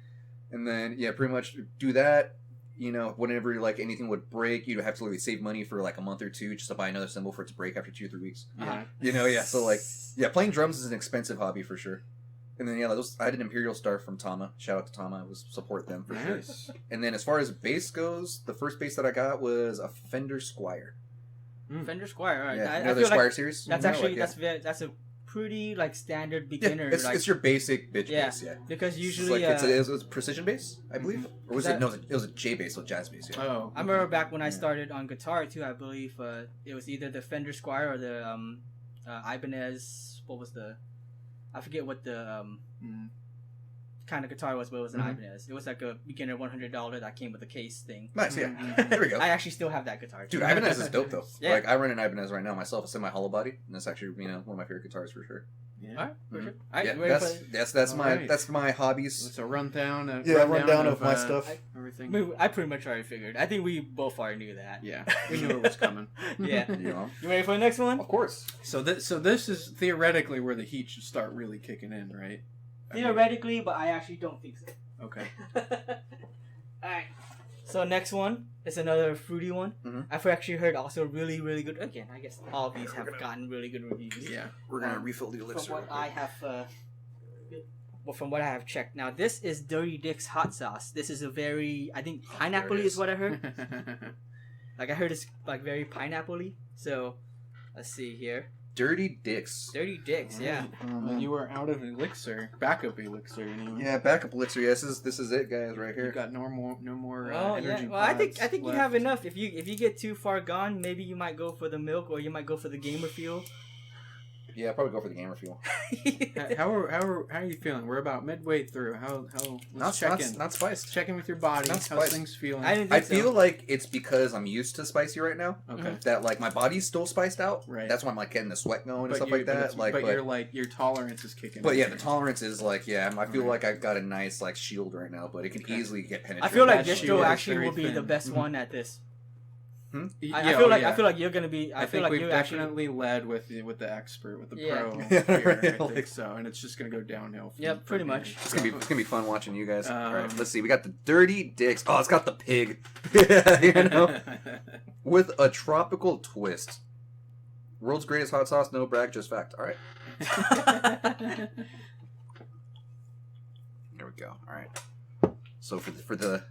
And then, yeah, pretty much do that. You know, whenever like anything would break, you'd have to literally save money for like a month or two just to buy another cymbal for it to break after 2 or 3 weeks. Yeah. You know, yeah. So like, yeah, playing drums is an expensive hobby for sure. And then yeah, I had an Imperial Star from Tama. Shout out to Tama. I was support them for sure. Nice. And then as far as bass goes, the first bass that I got was a Fender Squire. Fender Squire. All right. Yeah, I you know the feel Squire like series. that's You know, actually like, yeah. that's a pretty like standard Yeah, beginner. like, it's your basic bitch Yeah. bass, yeah. because It's usually like it's a precision bass, I believe, or was That- it? No, it was a J bass, so jazz bass. Yeah. Oh. I remember back when I Yeah. started on guitar too. I believe it was either the Fender Squire or the Ibanez. What was the? I forget what the Mm. kind of guitar was, but it was an Mhm. Ibanez. It was like a beginner $100 that came with a case thing. Nice, yeah. Mhm. There we go. I actually still have that guitar. Dude, Ibanez is dope though. Yeah. Like I run an Ibanez right now myself. It's in my hollow body, and that's actually one of my favorite guitars for sure. Yeah. All right, for Mhm. sure. All right, Yeah, you ready that's All my right. that's my hobbies. It's a rundown. Rundown of my uh, stuff. Everything. I pretty much already figured. I think we both already knew that. Yeah, we knew it was coming. Yeah. You know, You ready for the next one? of course. So this is theoretically where the heat should start really kicking in, right? I mean, Theoretically, but I actually don't think so. okay. Alright. So next one is another fruity one. Mhm. I've actually heard also really, really good. Again, I guess all of these have gotten really good reviews. Yeah. We're gonna refill the From what I have, from what I have checked. Now this is Dirty Dick's hot sauce. This is a very, I think pineapple there it is is. what I heard. Like I heard it's like very pineapple-y. So let's see here. Dirty Dicks. Dirty Dicks, yeah. You were out of elixir, backup elixir. Anyway. Yeah, backup elixir. Yeah, this is it, guys, right You here. got no more Well, yeah. energy. Well, I think pods you left. have enough. If you get too far gone, maybe you might go for the milk, or you might go for the gamer fuel. Yeah, I'll probably go for the gamer fuel. How are you feeling? We're about midway through. How let's check in. Not spiced. Check in with your body. Not How's spiced. things feeling? I didn't I think feel so. like it's because I'm used to spicy right now. Okay. That like my body's still spiced out. Right. That's why I'm like getting the sweat going and But stuff you- like but that. it's- Like, but you're like your tolerance is kicking. But in. yeah, the tolerance is like, yeah, I feel Right. like I've got a nice like shield right now, but it can Okay. easily get I penetrated. feel like That Distro shield is actually very will be the thin. best Mhm. one at this. Yeah, I feel like you're gonna be. I feel think like we've you actually. definitely led with the expert, with the Yeah. pro. Yeah, here, right, I like- think so, and it's just gonna go downhill. From, Yep, pretty from much. here. It's gonna be fun watching you guys. All right, Um, let's see. We got the Dirty Dicks. Oh, it's got the pig. Yeah, you know, with a tropical twist. World's greatest hot sauce. No brag, just fact. All right, there we go. All right. So for the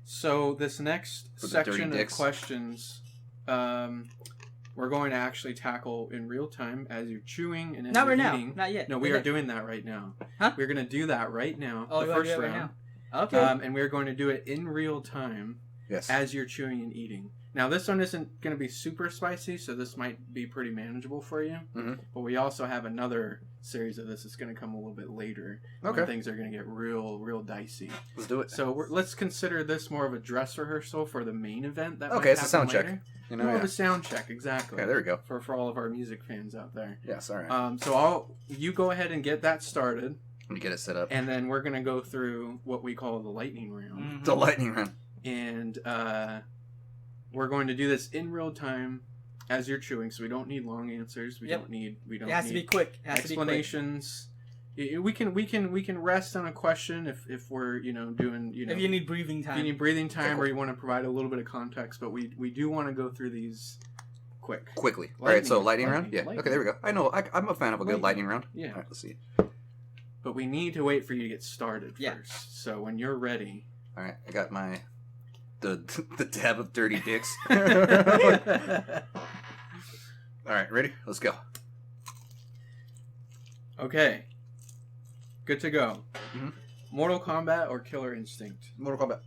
So this next For the dirty section of dicks. questions, we're going to actually tackle in real time as you're chewing and as Not you're right now. eating. Not yet. No, we are doing that right now. Huh? We're going to do that right now. Oh, the you wanna first do it right round. now? Okay. And we're going to do it in real time yes. as you're chewing and eating. Now, this one isn't going to be super spicy, so this might be pretty manageable for you. Mhm. But we also have another series of this that's going to come a little bit later. Okay. When things are going to get real dicey. Let's do it. So let's consider this more of a dress rehearsal for the main event. That Okay, might it's a sound happen check. later. You know, More of yeah. a sound check, exactly. Okay, there we go. For all of our music fans out there. Yes, all right. So you go ahead and get that started, Let me get it set up. and then we're gonna go through what we call the lightning round. Mhm. The lightning round. And we're going to do this in real time as you're chewing, so we don't need long answers. We Yep. don't need It has to be quick. It has to be quick. explanations. We can rest on a question if we're doing If you need breathing if time. you need breathing time or you want to provide a little bit of context, but we do want to go through these quickly. All right, so lightning Lightning, round. Yeah. lightning. Okay, there we go. I know. I'm a fan of a good lightning round. Yeah. All right, let's see. But we need to wait for you to get started Yeah. first. So when you're ready. All right, I got the dab of dirty dicks. All right, ready? Let's go. Okay. Good to go. Mhm. Mortal Kombat or Killer Instinct? Mortal Kombat.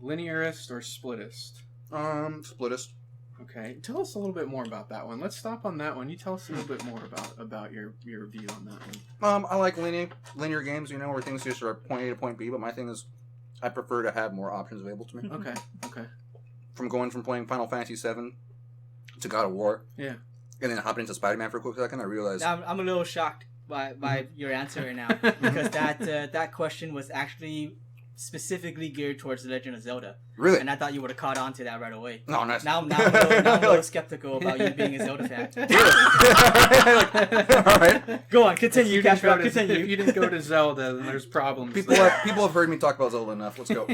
Linearist or splittist? Splittist. Okay. Tell us a little bit more about that one. Let's stop on that one. You tell us a little bit more about your view on that one. I like linear games, where things just are point A to point B. But my thing is, I prefer to have more options available to me. Okay. Okay. From playing Final Fantasy VII to God of War. Yeah. And then hopping into Spider-Man for a quick second, I realized. I'm a little shocked by your answer right now because that question was actually specifically geared towards The Legend of Zelda. Really? And I thought you would have caught on to that right away. No, nice. Now I'm a little skeptical about you being a Zelda fan. All right. Go on, continue, If continue. you didn't go to Zelda, then there's problems. People have heard me talk about Zelda enough. Let's go.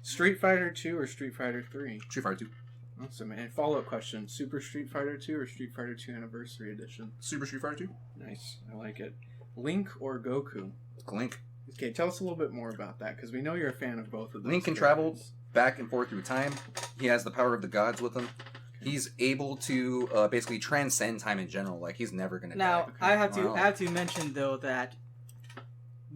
Street Fighter 2 or Street Fighter 3? Street Fighter 2. Awesome. And follow-up question: Super Street Fighter 2 or Street Fighter 2 Anniversary Edition? Super Street Fighter 2. Nice. I like it. Link or Goku? Link. Okay, tell us a little bit more about that because we know you're a fan of both of those. Link can travel back and forth through time. He has the power of the gods with him. He's able to basically transcend time in general. Like he's never gonna Now die. I have to mention though that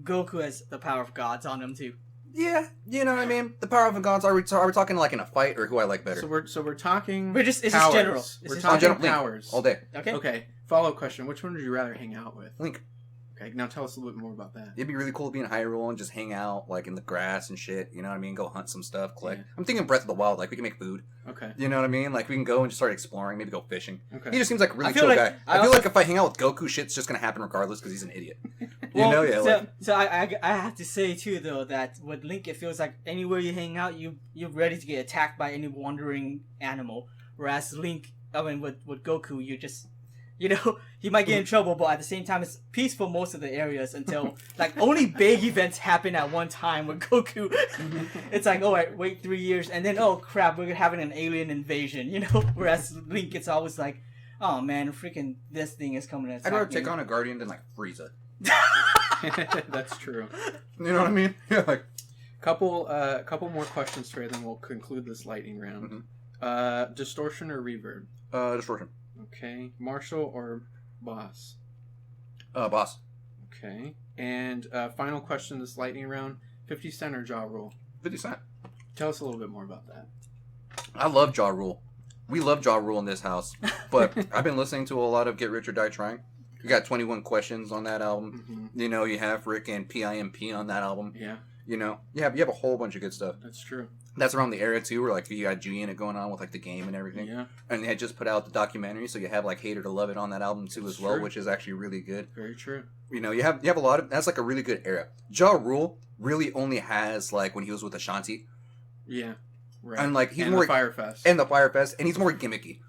Goku has the power of gods on him too. Yeah, you know what I mean. The power of the gods. Are we talking like in a fight or who I like better? So we're talking. It's just powers. general. We're It's talking general. Link. powers. All day. Okay. Okay. Follow-up question: Which one would you rather hang out with? Link. Okay. Now tell us a little bit more about that. It'd be really cool to be in Hyrule and just hang out like in the grass and shit. You know what I mean? Go hunt some stuff, collect. Yeah. I'm thinking Breath of the Wild. Like we can make food. Okay. You know what I mean? Like we can go and just start exploring. Maybe go fishing. Okay. He just seems like a really I feel chill like- guy. I I feel also- like if I hang out with Goku, shit's just gonna happen regardless because he's an idiot. So I have to say too though that with Link it feels like anywhere you hang out you're ready to get attacked by any wandering animal. Whereas with Goku you just he might get in trouble, but at the same time it's peaceful most of the areas until like only big events happen at one time with Goku. It's like, oh wait 3 years and then oh crap, we're having an alien invasion, Whereas Link it's always like, oh man, freaking this thing is coming to attack I'd rather me. take on a guardian than like Frieza. That's true. You know what I mean? Yeah, like Couple more questions for you, then we'll conclude this lightning round. Distortion or reverb? Distortion. Okay. Marshall or boss? Boss. Okay. And final question this lightning round: 50 Cent or Ja Rule? 50 Cent. Tell us a little bit more about that. I love Ja Rule. We love Ja Rule in this house, but I've been listening to a lot of Get Rich or Die Trying. You got 21 Questions on that album. Mm-hmm. You have Rick and PIMP on that album. Yeah, You have a whole bunch of good stuff. that's true. That's around the era too, where like you got G in it going on with like the game and everything. Yeah, And they had just put out the documentary, so you have like Hater to Love It on that album too as well, Sure. which is actually really good. very true. You have a lot of that's like a really good era. Ja Rule really only has like when he was with Ashanti. Yeah, right. And like he's and more the Firefest. and the Firefest, and he's more gimmicky.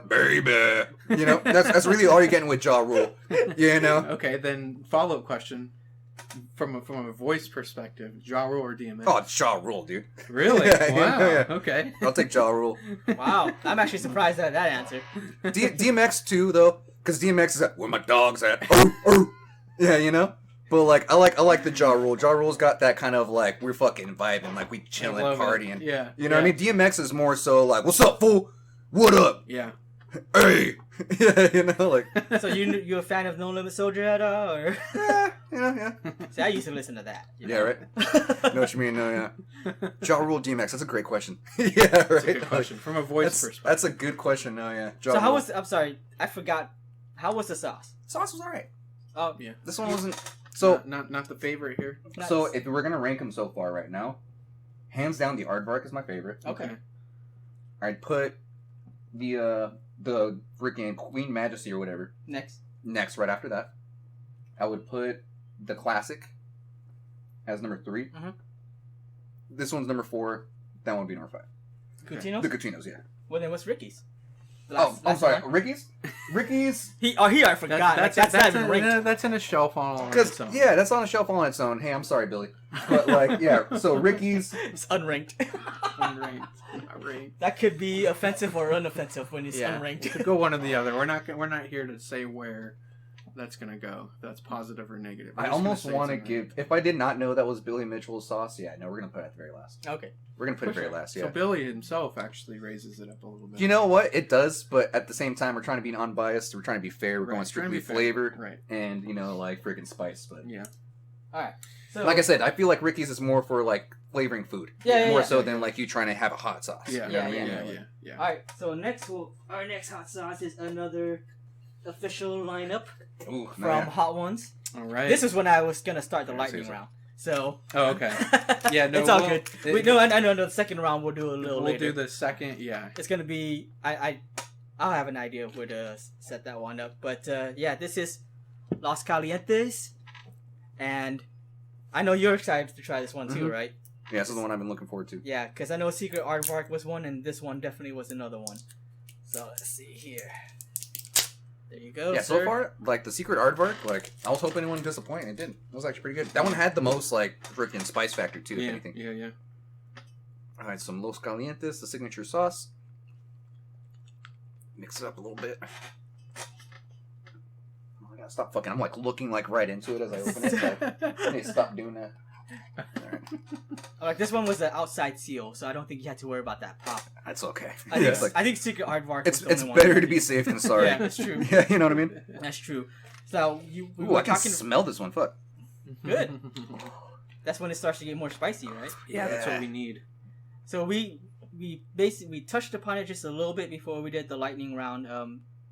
Baby. That's really all you're getting with Ja Rule. Okay, then follow-up question: from a voice perspective, Ja Rule or DMX? Oh, it's Ja Rule, dude. Really? Yeah, Wow. yeah. Okay. I'll take Ja Rule. Wow, I'm actually surprised at that answer. DMX too, though, because DMX is like, where my dog's at. Yeah, But like, I like the Ja Rule. Ja Rule's got that kind of like we're fucking vibing, like we chilling, love it. partying. Yeah. You know what I mean? DMX is more so like, what's up, fool? What up? Yeah. Hey. Yeah, like. So you a fan of No Limit Soldier at all? Or? Yeah. See, I used to listen to that. Yeah, right. Know what you mean? No, yeah. Ja Rule DMX. That's a great question. Yeah, right. That's a good question. From a voice perspective. That's a good question. No, yeah. Ja So how Rule. was? I'm sorry, I forgot. How was the sauce? Sauce was alright. Oh, Yeah. This one wasn't. So not the favorite here. nice. So if we're gonna rank them so far right now, hands down the Aardvark is my favorite. Okay. I'd put the freaking Queen Majesty or whatever next. right after that. I would put the classic as number 3. Mhm. This one's number 4. That one would be number 5. Cucino's? The Cucino's, yeah. Well, then what's Ricky's? I'm sorry. one? Ricky's? I forgot. That's not even ranked. That's in a shelf on its Because, own. yeah, that's on a shelf on its own. Hey, I'm sorry, Billy. But, like, yeah, so Ricky's... It's unranked. Unranked. Not ranked. That could be offensive or unoffensive when it's It unranked. could go one or the other. We're not here to say where that's gonna go. If that's positive or negative. I almost want to give... If I did not know that was Billy Mitchell's sauce, yeah, no, we're going to put it at the very last. Okay. We're going to put it very last, yeah. So Billy himself actually raises it up a little bit. You know what? It does, but at the same time, we're trying to be unbiased. We're trying to be fair. We're going Right, trying to strictly be fair. flavor Right. and, like, freaking spice. But Yeah. All right. So, like I said, I feel like Ricky's is more for, like, flavoring food. Yeah, More yeah. so than, like, you trying to have a hot sauce. Yeah. You know what I Yeah, mean? Yeah. all right. So our next hot sauce is another official lineup Ooh, from man. Hot Ones. All right. This is when I was gonna start the Yeah, lightning seriously. round. So. Oh, okay. Yeah, no, it's all we'll- good. I know the second round we'll do a little We'll later. do the second. Yeah. It's gonna be I'll have an idea of where to set that one up. But yeah, this is Los Calientes, and I know you're excited to try this one too, Mhm. right? Yeah, this is the one I've been looking forward to. Yeah, because I know Secret Aardvark was one, and this one definitely was another one. So let's see here. There you go. Yeah, sir. so far, like, the Secret Aardvark, like, I was hoping it wouldn't disappoint. It didn't. It was actually pretty good. That one had the most, like, freaking spice factor, too, if Yeah. anything. Yeah. All right, some Los Calientes, the signature sauce. Mix it up a little bit. Oh, I gotta stop fucking. I'm, like, looking, like, right into it as I open it. Like, I need to stop doing that. All right. Like this one was an outside seal, so I don't think you had to worry about that pop. That's okay. I think, It's like, I think Secret Aardvark. it's was the it's only one. better to be safe than sorry. Yeah, that's true. Yeah, you know what I mean? That's true. So we Ooh, were I can talking. smell this one. Fuck. Good. That's when it starts to get more spicy, right? Yeah, that's what we need. So we basically touched upon it just a little bit before we did the lightning round.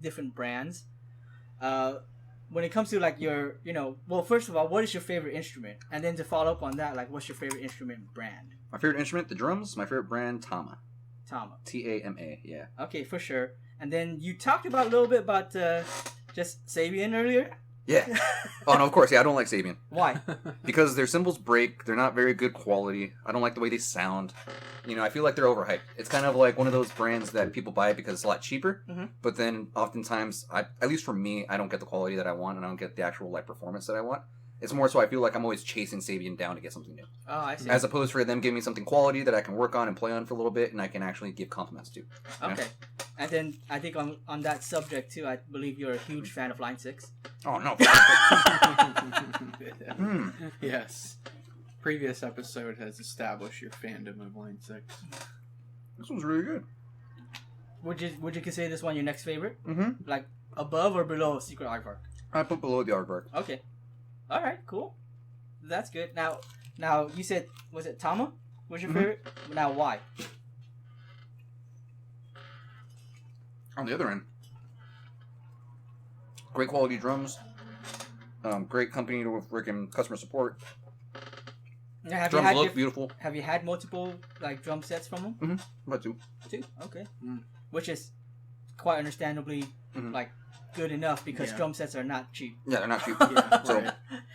Different brands. When it comes to like your, well, first of all, what is your favorite instrument? And then to follow up on that, like, what's your favorite instrument brand? My favorite instrument, the drums. My favorite brand, Tama. Tama. Tama. Yeah. Okay, for sure. And then you talked about a little bit about just Sabian earlier. Yeah. Oh no, of course. Yeah, I don't like Sabian Why? because their cymbals break. They're not very good quality. I don't like the way they sound. I feel like they're overhyped. It's kind of like one of those brands that people buy because it's a lot cheaper. Mhm. But then oftentimes, at least for me, I don't get the quality that I want, and I don't get the actual like performance that I want. It's more so I feel like I'm always chasing Sabian down to get something new, Oh, I see. as opposed for them giving me something quality that I can work on and play on for a little bit, and I can actually give compliments to. Okay. And then I think on that subject too, I believe you're a huge fan of Line 6. Oh no. Yes. Previous episode has established your fandom of Line 6. This one's really good. Would you consider this one your next favorite? Mm-hmm. Like above or below Secret Aardvark? I put below the artwork. Okay. All right. Cool. That's good. Now you said, was it Tama? Was your Mhm. favorite? Now why? On the other end, great quality drums, great company with freaking customer support. Now, have Drums you had look beautiful. Have you had multiple like drum sets from them? But too. Two. Okay. Mm. Which is quite understandably Mhm. like good enough because Yeah. drum sets are not cheap. Yeah, they're not cheap. Yeah, So- right.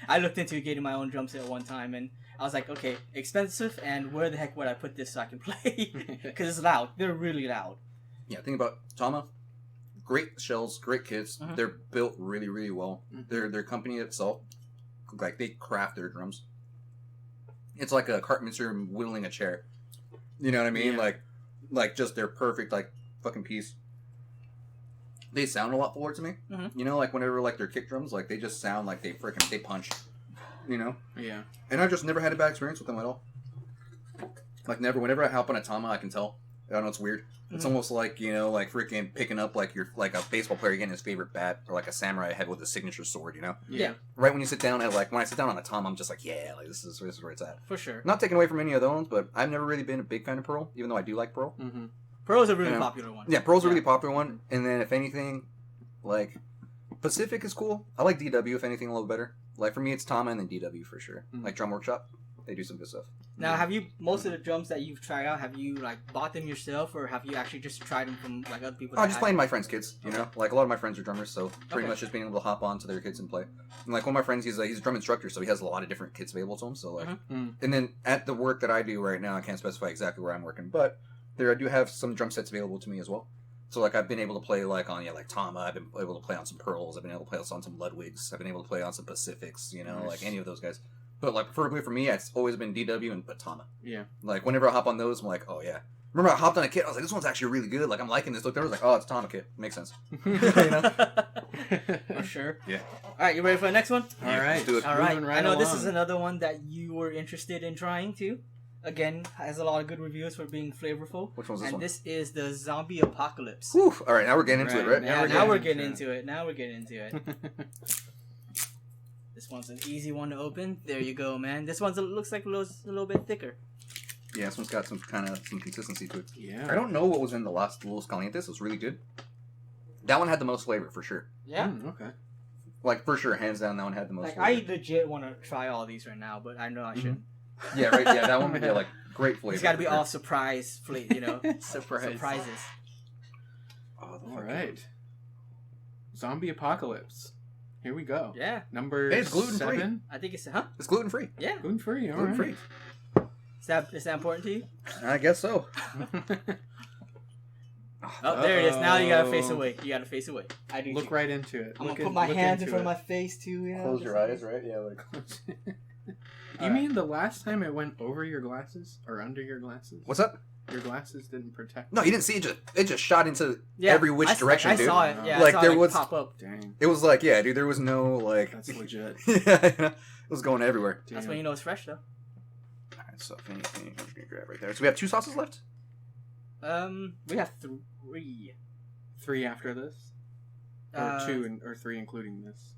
I looked into getting my own drum set one time and I was like, okay, expensive, and where the heck would I put this so I can play? Because it's loud. They're really loud. Yeah, think about Tama. Great shells, great kits. Mhm. They're built really, really well. Mhm. Their company itself, like they craft their drums. It's like a carpenter whittling a chair. You know what I mean? Yeah. Like just their perfect like fucking piece. They sound a lot fuller to me. Mhm. Like whenever like their kick drums, like they just sound like they punch. Yeah. And I just never had a bad experience with them at all. Like never. Whenever I hop on a Tama, I can tell. I don't know, it's weird. It's Mhm. almost like like freaking picking up like you're like a baseball player getting his favorite bat, or like a samurai head with a signature sword. Yeah. Right when you sit down, when I sit down on a Tama, I'm just like, yeah, like this is where it's at. For sure. Not taking away from any other ones, but I've never really been a big fan of Pearl, even though I do like Pearl. Mm-hmm. Pearl is a really Yeah. popular one. Yeah, Pearl's a Yeah. really popular one. And then if anything, like Pacific is cool. I like DW if anything a little better. Like for me, it's Tama and then DW for sure. Mhm. Like Drum Workshop, they do some good stuff. Now, have you most of the drums that you've tried out? Have you like bought them yourself, or have you actually just tried them from like other people? Oh, that just had playing them? my friends' kids. Like a lot of my friends are drummers, so pretty Okay. much just being able to hop on to their kids and play. And like one of my friends, he's a drum instructor, so he has a lot of different kits available to him. So like, Mhm. Mm. and then at the work that I do right now, I can't specify exactly where I'm working, but there I do have some drum sets available to me as well. So like I've been able to play like on like Tama. I've been able to play on some Pearls. I've been able to play on some Ludwigs. I've been able to play on some Pacifics. You know, like any of those guys. But like preferably for me, it's always been DW and Tama. Yeah. Like whenever I hop on those, I'm like, oh yeah. Remember I hopped on a kit. I was like, this one's actually really good. Like I'm liking this. Look there, I was like, oh, it's a Tama kit. Makes sense. You know? For sure. Yeah. All right, you ready for the next one? All right. Let's do it. All right. Moving right I know this along. is another one that you were interested in trying too. Again, has a lot of good reviews for being flavorful. Which one's this and one? this is the Zombie Apocalypse. Whew. All right, now we're getting into it, right? Yeah, we're now we're getting getting into into it. Now we're getting into it. This one's an easy one to open. There you go, man. This one looks like a little bit thicker. Yeah, this one's got some consistency to it. Yeah. I don't know what was in the last Los Calientes. It was really good. That one had the most flavor for sure. Yeah. Okay. Like for sure, hands down, that one had the most Like flavor. I legit want to try all these right now, but I know I shouldn't. Yeah, right. Yeah, that one would be like great flavor. It's got to be for sure. all surprise, surprises. Oh, the All fuck right. Zombie Apocalypse. Here we go. Yeah, Number Hey, it's gluten-free. 7. I think it's It's gluten free. Yeah, Gluten free. All Gluten free. right. is that important to you? I guess so. Oh, there it is. Now you gotta face Uh-oh. away. You gotta face away. I do. Look too. right into it. I'm Look gonna put my look hands in into front of it. my face too. You know, Close just your like- eyes, right? Yeah, like. You mean the last time it went over your glasses or under your glasses? What's up? Your glasses didn't protect. No, you didn't see it. It just shot into Yeah, every which direction, I dude. saw it. Yeah, Like, I saw there it, was- pop up. Dang. It was like, yeah, dude. There was no like. That's legit. Yeah, it was going everywhere. That's Damn. when you know it's fresh, though. Alright, so if anything, I'm just gonna grab right there. So we have 2 sauces left. We have 3. 3 after this, or Uh, 2 or 3 including this.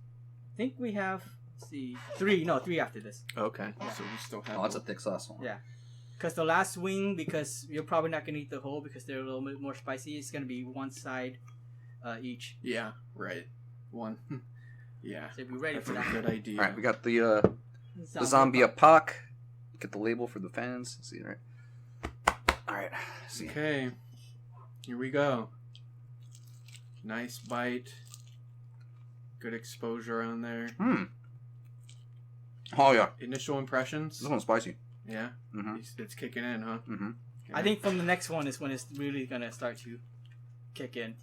I think we have. Let's see, 3. No, 3 after this. Okay. Yeah. So we still have. Oh, that's a thick sauce. Yeah. Because the last wing, because you're probably not gonna eat the whole because they're a little bit more spicy. It's gonna be one side, each. Yeah. Right. 1. Yeah. So be ready That's for a that. good idea. All right, we got the zombie apoc. Get the label for the fans. Let's see, right? All right. Let's see. Okay. Here we go. Nice bite. Good exposure on there. Oh yeah, Initial impressions. this one's spicy. Yeah. Mm-hmm. It's kicking in, huh? Mm-hmm. I think from the next one is when it's really gonna start to kick in.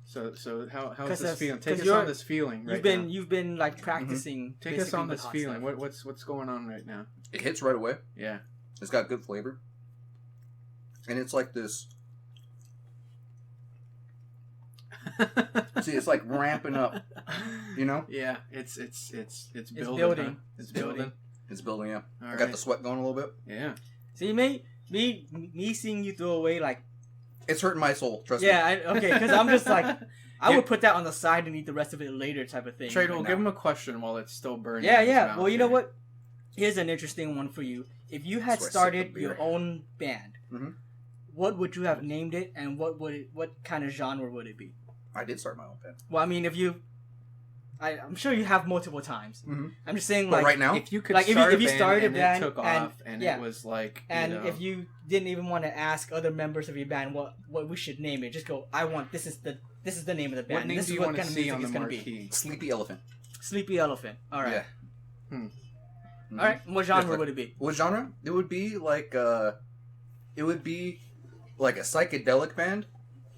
So how's 'Cause this that's- feeling? 'cause Take us you're- on this feeling right You've been like practicing. now. Take us basically on with this hot feeling. stuff. What's going on right now? It hits right away. Yeah. It's got good flavor, and it's like this. See, it's like ramping up. You know, Yeah, it's building. building. Huh? It's building. it's building up. All I right. got the sweat going a little bit. Yeah. See, me seeing you throw away like It's hurting my soul. Trust me. yeah, okay, because I'm just like I Yeah. would put that on the side and eat the rest of it later type of thing. Trade right will now. give him a question while it's still burning. Yeah, in his yeah. mouth Well, you know here. what? Here's an interesting one for you. If you had That's where I sip started the your beer. own band, Mhm. what would you have named it, and what kind of genre would it be? I did start my own band. Well, I mean, I'm sure you have multiple times. Mhm. I'm just saying, But like, right now, If you could Like, if you- start if you a band started and a band it took and- off and yeah. it was like and you know, if you didn't even want to ask other members of your band what we should name it, just go, I want this is the name of the band. what name this do is you what want to kind of see music on the it's gonna be. marquee? Sleepy Elephant. Sleepy Elephant. All right. Yeah. Hmm. Mhm. All right. What genre like- would it be? What genre? It would be like a psychedelic band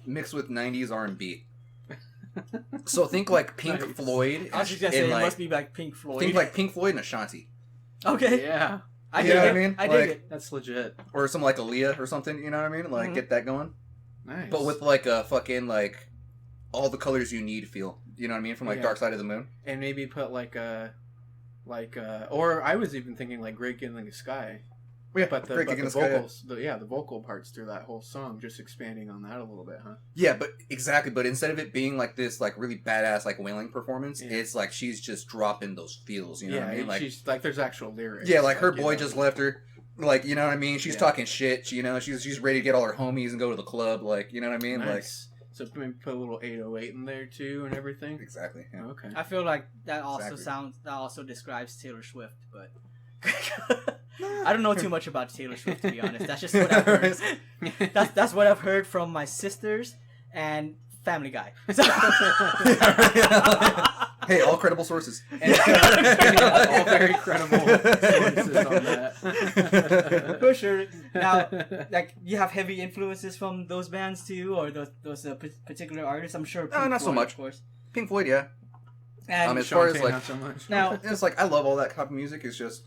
mixed with 90s R&B. So think like Pink Nice. Floyd. I was just gonna say and it like, must be like Pink Floyd. think like Pink Floyd and Ashanti, okay. Yeah, I You dig know what it. I mean? I dig Like- it. that's legit. or some like Aaliyah or something. You know what I mean? Like Mhm. get that going, Nice. but with like a fucking like all the colors you need feel. You know what I mean? From like Yeah. Dark Side of the Moon. and maybe put or I was even thinking like Great Gig in the Sky. Yeah, But the Great Gig in the the Sky, yeah. vocals, the vocal parts through that whole song, just expanding on that a little bit, huh? Yeah, but exactly. But instead of it being like this, like really badass, like wailing performance, Yeah. it's like she's just dropping those feels. You know what I mean? and Like she's like, there's actual lyrics. yeah, like her you boy know. just left her. Like you know what I mean? She's Yeah. talking shit. You know, she's ready to get all her homies and go to the club. Like you know what I mean? Nice. So maybe put a little 808 in there too, and everything. Like exactly. Yeah. Okay. I feel like that also Exactly. that also describes Taylor Swift, but I don't know too much about Taylor Swift, to be honest. That's just what I've heard. That's what I've heard from my sisters and Family Guy. So- Hey, all credible sources. All very credible sources on that. For sure. Now, like, you have heavy influences from those bands too, or those particular artists. I'm sure. Pink not so Floyd, much. of course. Pink Floyd, yeah. And as far as Shantae, like not so much. now, it's like I love all that type of music. It's just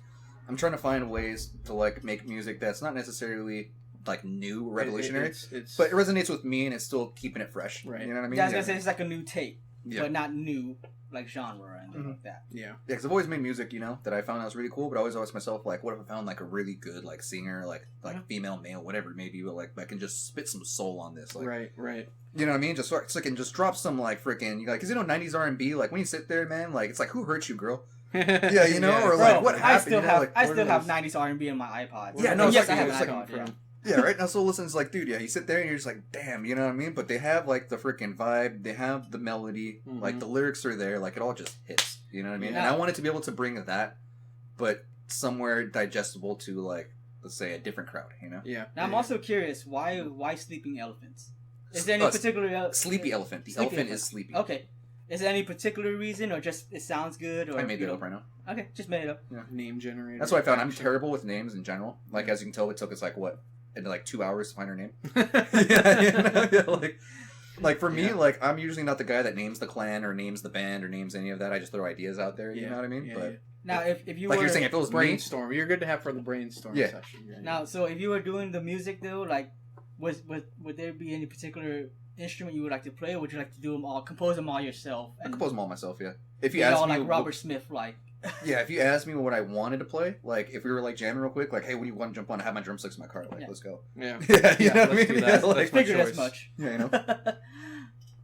I'm trying to find ways to like make music that's not necessarily like new, revolutionary, It's but it resonates with me and it's still keeping it fresh. Right. You know what I mean? yeah, I was gonna say it's like a new take, Yeah. but not new like genre and things like that. yeah. Yeah, because I've always made music, you know, that I found that was really cool. But I always asked myself, like, what if I found like a really good like singer, like female, male, whatever it may be, but like that can just spit some soul on this, like, Right. you know what I mean? Just so I can just drop some like freaking, like, because you know, 90s R&B, like when you sit there, man, like it's like who hurt you, girl? Yeah, you know, or Bro, like what I happened? still you know, have like, I where still did have those- 90s R&B in my iPod. Yeah, no, And it's yes, like- I have it's an like- iPod. Yeah. Yeah, right. Now, so listens like, dude, yeah, you sit there and you're just like, damn, you know what I mean? But they have like the freaking vibe, they have the melody, like the lyrics are there, like it all just hits. You know what I mean? Yeah. And I wanted to be able to bring that, but somewhere digestible to like, let's say, a different crowd. You know? Yeah. Now I'm also curious, why sleeping elephants? Is there any particular Sleepy elephant? The Sleepy elephant is sleepy. Okay. Is there any particular reason, or just it sounds good? Or I made you that know- up right now. Okay, just made it up. Name generator. That's what I found. I'm Action. terrible with names in general. Like as you can tell, it took us like what, like 2 hours to find her name. yeah, You know? Yeah, like for me, Yeah. like I'm usually not the guy that names the clan or names the band or names any of that. I just throw ideas out there. You know what I mean? Yeah, But yeah. Now, if you like were you're saying, if it was me, Brainstorm. You're good to have for the brainstorm Yeah. session. Yeah. now, so if you were doing the music though, like, would there be any particular instrument you would like to play, or would you like to do them all, compose them all yourself? I And compose them all myself. Yeah. If you be ask all me, like Robert Smith, like. yeah, if you asked me what I wanted to play, like if we were like jamming real quick, like hey, what do you want to jump on? I have my drumsticks in my car. Like Yeah. let's go. Yeah. Yeah, you Yeah, know what I let's mean? do that. Yeah, like, That's my Figured as choice. much. yeah, you know.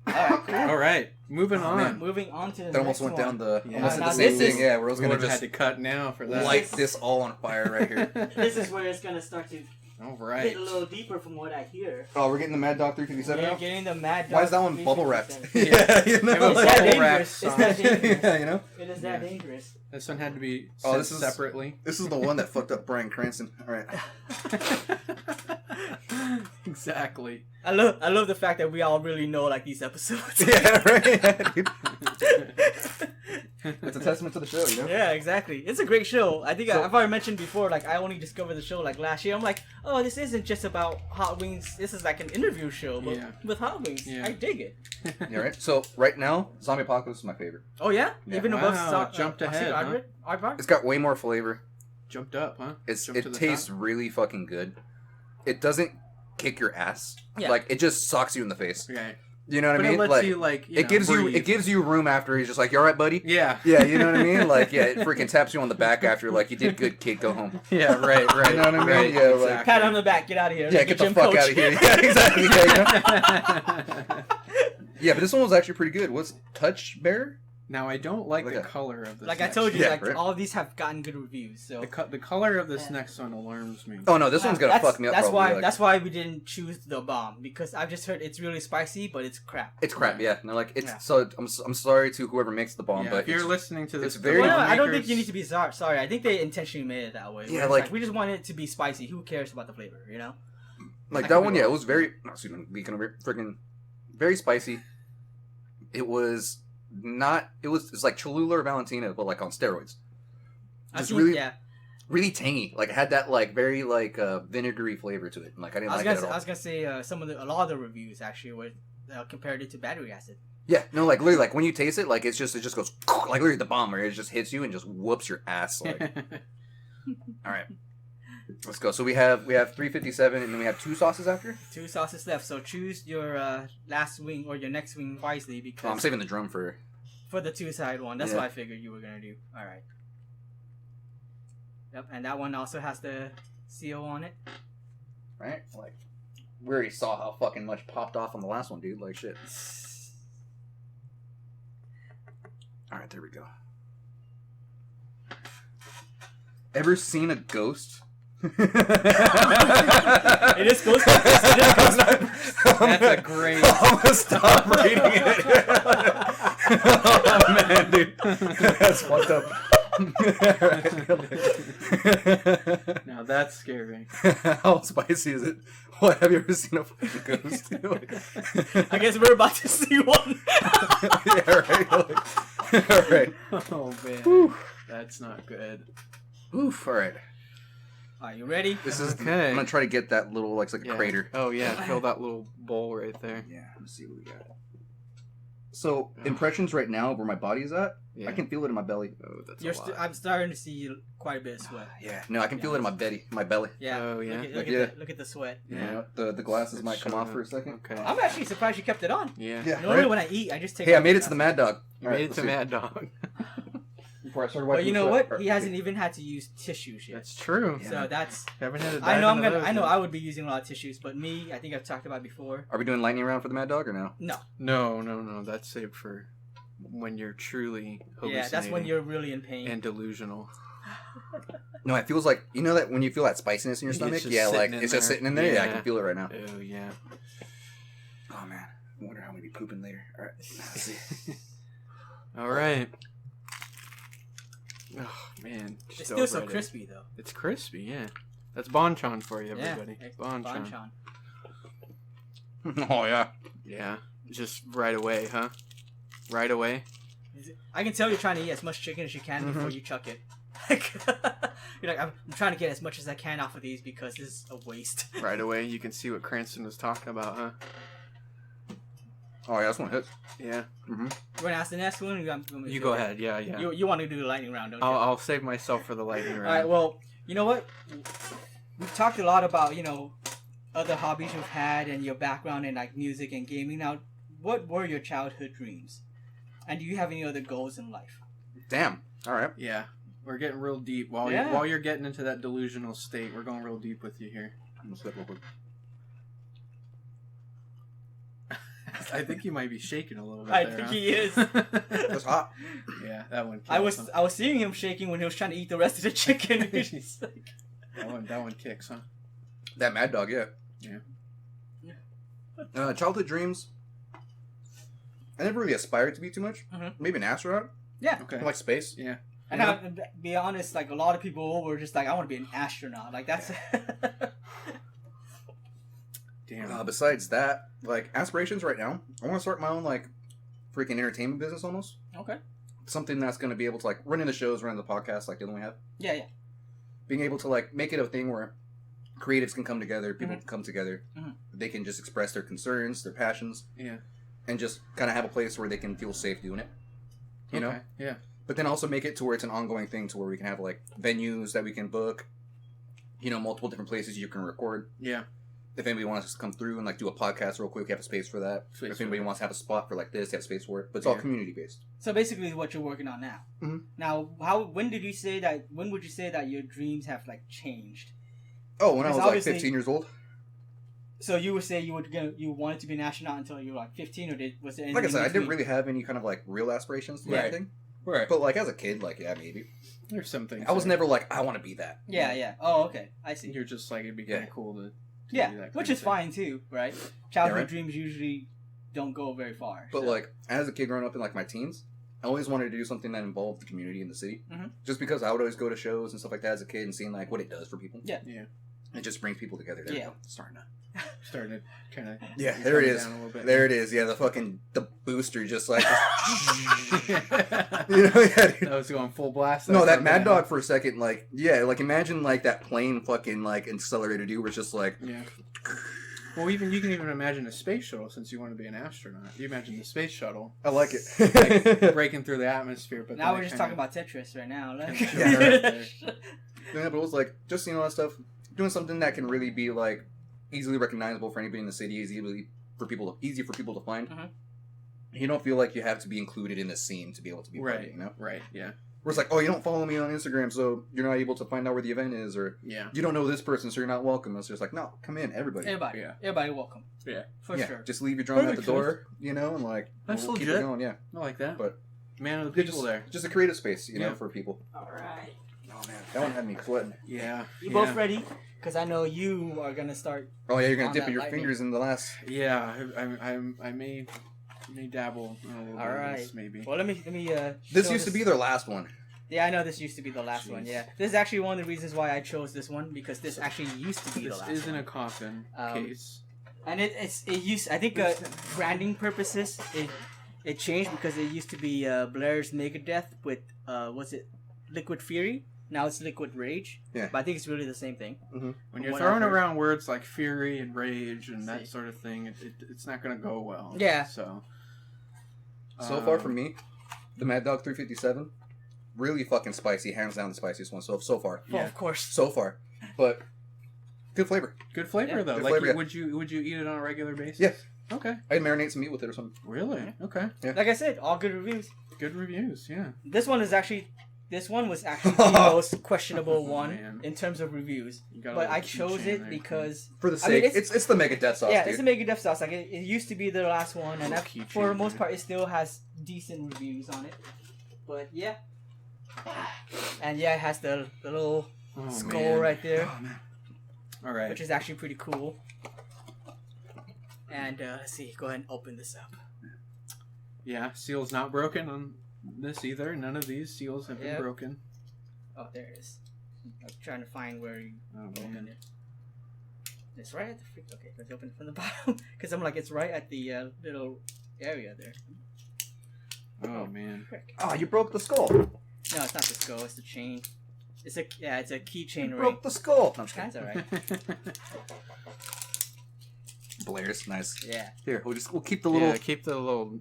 Alright, cool. All right. Moving Oh, on. man. Moving on to the That almost next went one. down the Yeah. almost Now did the same this thing. is- Yeah, where I was We gonna would have had just to cut now for that. light this all on fire right here. This is where it's gonna start to All get right. a little deeper from what I hear. Oh, we're getting the Mad Dog 357 We're now. getting the Mad Dog. Why is that one bubble wrapped? 357. Yeah, you know. It was It's like- that bubble wrap dangerous. It's song. that dangerous. yeah, you know. It is that Yeah. dangerous. This one had to be Oh, sent this is- separately. This is the one that fucked up Bryan Cranston. All right. Exactly. I love the fact that we all really know like these episodes. Yeah, right. Dude. It's a testament to the show, you know. Yeah, exactly. It's a great show. I think So- I've already mentioned before. Like I only discovered the show like last year. I'm like, oh, this isn't just about Hot Wings. This is like an interview show, but Yeah. with Hot Wings. Yeah. I dig it. Yeah, right. So right now, Zombie Apocalypse is my favorite. Oh yeah, Yeah. even above Wow, jumped ahead, huh? Aardvark? It's got way more flavor. Jumped up, huh? It Jumped to the tastes top. really fucking good. It doesn't kick your ass. Yeah. Like it just socks you in the face. Okay. You know what But I mean? it lets Like you like it gives you breathe. it gives you room after he's just like, you all right, buddy? Yeah. Yeah, you know what I mean? Like, yeah, it freaking taps you on the back after, like, you did good, kid, go home. Yeah. Right. Right. You know what I mean? Right, Yeah, like- exactly. Pat on the back. Get out of here. Yeah, Like get your the gym fuck coach. out of here. Yeah, exactly. Yeah, you know? Yeah, but this one was actually pretty good. What's Touch Bear? Now I don't like Look the at- color of this. Like I next told you, Yeah, like right. all of these have gotten good reviews. So the color of this Yeah. next one alarms me. Oh no, this one's gonna That's- fuck me up. That's probably. why. Like, That's why we didn't choose the bomb, because I've just heard it's really spicy, but it's crap. it's crap. Yeah, no, like it's Yeah. so. I'm sorry to whoever makes the bomb, Yeah, but if you're it's, listening to this, it's very- Well, no, the I don't think makers- you need to be sorry. I think they intentionally made it that way. Yeah, where it's like- we just want it to be spicy. Who cares about the flavor? You know? like I that could one. be Yeah, it wrong. was very. No, excuse me, freaking very spicy. It was not. It's like Cholula or Valentina, but like on steroids. I Just think, really, yeah. really tangy. Like it had that like very like vinegary flavor to it. And, like I didn't I was like gonna it say, at I all. was gonna say a lot of the reviews actually were compared it to battery acid. Yeah, no, like literally, like when you taste it, like it just goes like literally the bomb, where it just hits you and just whoops your ass. Like, all right, let's go. So we have 357, and then we have 2 sauces after. 2 sauces left, so choose your last wing or your next wing wisely, because Oh, I'm saving the drum for. for the 2-side one. That's Yeah. what I figured you were gonna do. All right. Yep, and that one also has the CO on it. Right, like we already saw how fucking much popped off on the last one, dude. Like shit. All right, there we go. Ever seen a ghost? It is ghost. It is ghost. That's a great- I'm gonna stop reading it. Oh man, dude, that's fucked up. Now that's scary. How spicy is it? What, have you ever seen a fucking ghost? I guess we're about to see one. Yeah, right. Like, All right. Oh man, Whew. that's not good. Oof. All right. Are you ready? This is. Okay. I'm gonna try to get that little like it's like a crater. Oh yeah, fill that little bowl right there. Yeah. Let's see what we got. So impressions right now of where my body is at. Yeah. I can feel it in my belly. Oh, that's You're a lot. I'm starting to see quite a bit of sweat. Yeah. No, I can feel it in my belly. Yeah. Oh, yeah? Look at the sweat. You Yeah. know, the glasses It's might come off showing for a up. second. Okay. I'm actually surprised you kept it on. Yeah. Yeah. Normally Right? when I eat, I just take. Hey, I off made the it to the glasses. Mad Dog. You All right, made it let's to see. Mad Dog. Before I started But wiping you the know sweat. what? He hasn't even had to use tissues yet. That's true. Yeah. So that's. Haven't had a I know dive into those I know yet. I would be using a lot of tissues, but me, I think I've talked about it before. Are we doing lightning round for the Mad Dog or no? No. No. That's saved for when you're truly hallucinating. Yeah, that's when you're really in pain. and delusional. No, it feels like you know that when you feel that spiciness in your It's stomach. just Yeah, like sitting in it's just there. sitting in there. Yeah, I Yeah. can feel it right now. Oh yeah. Oh man, I wonder how I'm gonna be pooping later. All right, let's see. All right. Oh man, It's just still so overrated. crispy though. It's crispy, yeah. That's bonchon for you, everybody. Yeah. Bonchon. Bonchon. Oh yeah. Yeah, just right away, huh? Right away. I can tell you're trying to eat as much chicken as you can before you chuck it. You're like, I'm trying to get as much as I can off of these because this is a waste. Right away, you can see what Cranston was talking about, huh? Oh yeah, this one hits. Yeah. We're gonna ask the next one. You go ahead. Yeah. You want to do the lightning round, don't you? I'll save myself for the lightning round. All right. Well, you know what? We've talked a lot about other hobbies you've had and your background in like music and gaming. Now, what were your childhood dreams? And do you have any other goals in life? Damn. All right. Yeah. We're getting real deep. While you're getting into that delusional state, we're going real deep with you here. I'm gonna slip real quick. I think he might be shaking a little bit. I there, think huh? he is. That's hot. Yeah, that one. I kills was him. seeing him shaking when he was trying to eat the rest of the chicken. He's just like- That one kicks, huh? That Mad Dog, yeah. Yeah. Childhood dreams. I never really aspired to be too much. Mhm. Maybe an astronaut. yeah. Okay. I like space. Yeah. And I'll be honest, like a lot of people were just like, I want to be an astronaut. Like that's. Damn. Besides that, like aspirations right now, I want to start my own like freaking entertainment business almost. Okay. Something that's going to be able to like running the shows, running the podcast like the one we have. Yeah. Being able to like make it a thing where creatives can come together, people Mhm. can come together, Mhm. they can just express their concerns, their passions, Yeah. and just kind of have a place where they can feel safe doing it. You know? Okay, yeah. But then also make it to where it's an ongoing thing to where we can have like venues that we can book, multiple different places you can record. Yeah. If anybody wants us to come through and like do a podcast real quick, we have a space for that. Space if anybody for it. wants to have a spot for like this, they have space for it. But it's all Yeah. community based. So basically, what you're working on now. Mhm. Now, when would you say that your dreams have like changed? Oh, when I Because was like obviously- 15 years old. So you would say you wanted to be an astronaut until you were like 15, or was there anything Like I said, in I didn't between? really have any kind of like real aspirations to do Right. anything. Right. But like as a kid, like yeah, maybe. There's some things. I was there. never like I want to be that. Yeah. Oh, okay. I see. You're just like, it'd be Yeah. kind of cool to do Yeah, that kind which of is thing. fine too, right? Childhood right. dreams usually don't go very far. But so- like as a kid growing up in like my teens, I always wanted to do something that involved the community in the city. Mhm. Just because I would always go to shows and stuff like that as a kid and seeing like what it does for people. Yeah. Yeah. It just brings people together. There we Yeah. go. Starting to. Starting to kind of. Yeah, there it is. There it is. Yeah, the booster just like. Yeah, yeah, dude. that was going full blast. No, that time, Mad yeah. Dog for a second, like, yeah, like imagine like that plane fucking like accelerator dude where it's just like, Yeah. Well, you can even imagine a space shuttle since you want to be an astronaut. You imagine the space shuttle I like it. breaking through the atmosphere, but now then we're it just kinda- talking about Tetris right now. Like, Yeah, right there. Yeah, but it was like just that stuff, doing something that can really be like easily recognizable for anybody in the city, easy for people to find. Mhm. You don't feel like you have to be included in the scene to be able to be part of Right. it, you know? Right. Yeah. Where it's like, oh, you don't follow me on Instagram, so you're not able to find out where the event is, or Yeah. you don't know this person, so you're not welcome. It's just like, no, come in, everybody. everybody, Yeah. everybody welcome. Yeah. For yeah, sure. just leave your drum That at the makes sense. door, and like That's we'll keep legit. it going. Yeah, I like that. But- man of the Yeah, people just, there. just a creative space, Yeah. for people. All right. Oh man, that one had me sweating. Yeah. You yeah. both ready? Because I know you are gonna start. Oh yeah, you're gonna On dip that your lightning. fingers in the last. Yeah. I may dabble in a little All bit right. of this, maybe. Well, let me. This show used to be their last one. Yeah, I know this used to be the last one. Jeez. Yeah, this is actually one of the reasons why I chose this one because this actually used to be the This last isn't one. a coffin Um, case. And it used. I think branding purposes. it changed because it used to be Blair's Megadeth with was it Liquid Fury? Now it's Liquid Rage. Yeah. But I think it's really the same thing. When you're throwing around words like fury and rage and that sort of thing, it's not going to go well. Yeah. So far from me, the Mad Dog 357, really fucking spicy. Hands down the spiciest one so far. Yeah. Of course. So far. But good flavor. Good flavor, though. Good Like, flavor, yeah. would you eat it on a regular basis? Yeah. Okay. I'd marinate some meat with it or something. Really? Okay. Yeah. Like I said, all good reviews. Good reviews, yeah. This one was actually the most questionable one man. in terms of reviews. You got a But little I chose keychain it there. because For the I mean, sake, it's the Megadeth sauce, yeah, dude. it's a Megadeth sauce. Like it used to be the last one, and Little that, keychain for the most there. part, it still has decent reviews on it. But yeah, and yeah, it has the little Oh, skull man. right there, Oh, man. All right. which is actually pretty cool. And let's see, go ahead and open this up. Yeah, seal's not broken on this either. None of these seals have been Yep. broken. Oh, there it is. I'm trying to find where you Oh, open man. it. It's right at the freak. Okay, let's open it from the bottom because I'm like it's right at the little area there. Oh, man. Frick. Oh, you broke the skull. No, it's not the skull. It's the chain. It's a keychain You ring. broke the skull. No, I'm just kidding. That's all right. Blair's nice. Yeah. Here, we'll keep the little. Yeah, keep the little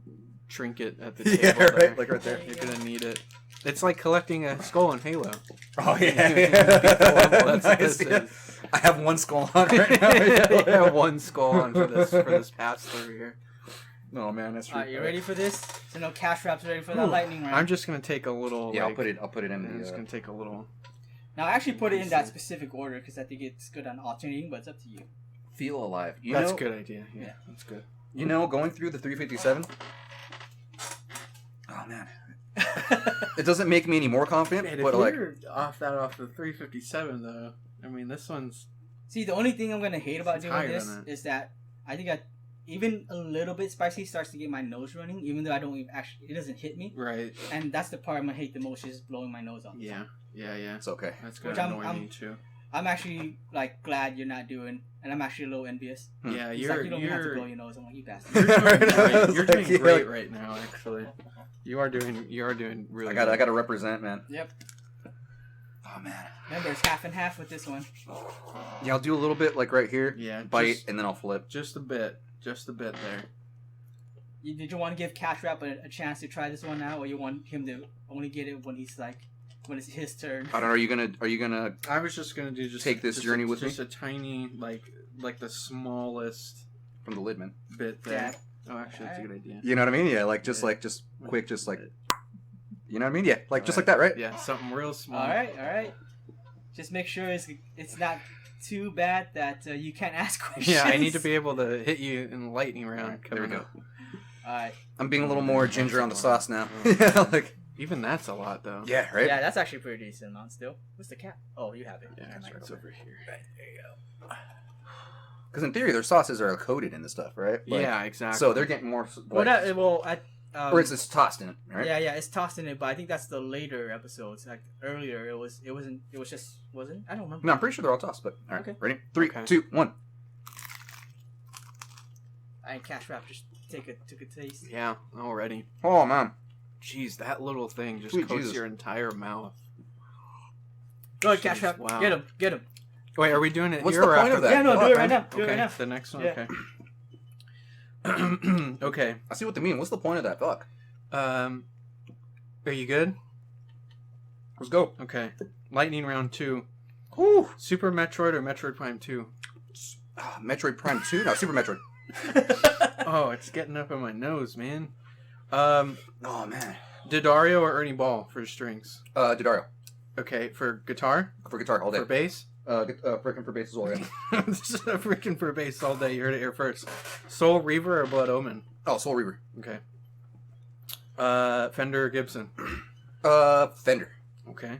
trinket at the table. Yeah, there. right, like right there. You're gonna need it. It's like collecting a skull in Halo. Oh yeah, That's what Nice, this yeah. is. I have one skull on right now. You have one skull on for this pass through here. No man, that's true. Alright, you ready for this? So no cash wraps ready for that lightning round. I'm just gonna take a little. Yeah, like, I'll put it in I'm just the. gonna take a little. Now I actually put it in that specific order because I think it's good on alternating, but it's up to you. Feel alive. That's a good idea. Yeah, that's good. You know, going through the 357. Oh man, it doesn't make me any more confident. Man, but if like, you're off the 357 though, I mean this one's See, the only thing I'm gonna hate about It's doing higher this than that. is that I think even a little bit spicy starts to get my nose running, even though I don't even actually it doesn't hit me, right. and that's the part I'm gonna hate the most is blowing my nose on. Yeah. it's okay. That's Which gonna I'm- annoy I'm- me too. I'm actually like glad you're not doing, and I'm actually a little envious. Yeah, It's you're like, you don't even have to blow you're your nose. I'm like, you bastard. you're doing Yeah. great right now. Actually, you are doing really. I gotta represent, man. Yep. Oh man. Remember, it's half and half with this one. Yeah, I'll do a little bit like right here, Yeah, bite, and then I'll flip. just a bit there. Did you want to give Cash Rap a chance to try this one now, or you want him to only get it when he's like, when it's his turn? I don't know. Are you gonna? I was just gonna do Take this journey with me? Just a tiny like the smallest From the lid, man. bit there. Yeah. Oh, actually, that's a good idea. You know what I mean? Yeah, like just quick, just like. You know what I mean? Yeah, like just like that, right? Yeah, something real small. All right. Just make sure it's not too bad that you can't ask questions. Yeah, I need to be able to hit you in the lightning round. There we coming go. up. All right. I'm being a little more ginger on the sauce now. Yeah, like. Even that's a lot, though. Yeah, right. Yeah, that's actually a pretty decent amount still. What's the cap? Oh, you have it. Yeah, Cap's it's over here. Right, there you go. Because in theory, their sauces are coated in the stuff, right? Like, Yeah, exactly. So they're getting more. Well, Like, or it's just tossed in it, right? Yeah, it's tossed in it, but I think that's the later episodes. Like earlier, it wasn't. I don't remember. No, I'm pretty sure they're all tossed. But all right, Okay. ready? 3, Okay. 2, 1. I Cash Rap just took a taste. Yeah, already. Oh man. Jeez, that little thing just Sweet coats Jesus. your entire mouth. Go ahead, Cash Jeez, Rap. wow. Get him. Wait, are we doing it What's here the or point after of that? Yeah, no, Fuck, do it right man. now. Do it right now. The next one. Yeah. Okay. Okay. I see what they mean. What's the point of that? Fuck. Are you good? Let's go. Okay. Lightning round 2. Whew. Super Metroid or Metroid Prime 2? Metroid Prime 2? No, Super Metroid. Oh, it's getting up in my nose, man. Oh man. Didario or Ernie Ball for strings? Didario. Okay, for guitar? For guitar all day. For bass? Frickin' for bass as well, yeah. Freaking for bass all day. You heard it here first. Soul Reaver or Blood Omen? Oh, Soul Reaver. Okay. Fender or Gibson? Fender. Okay.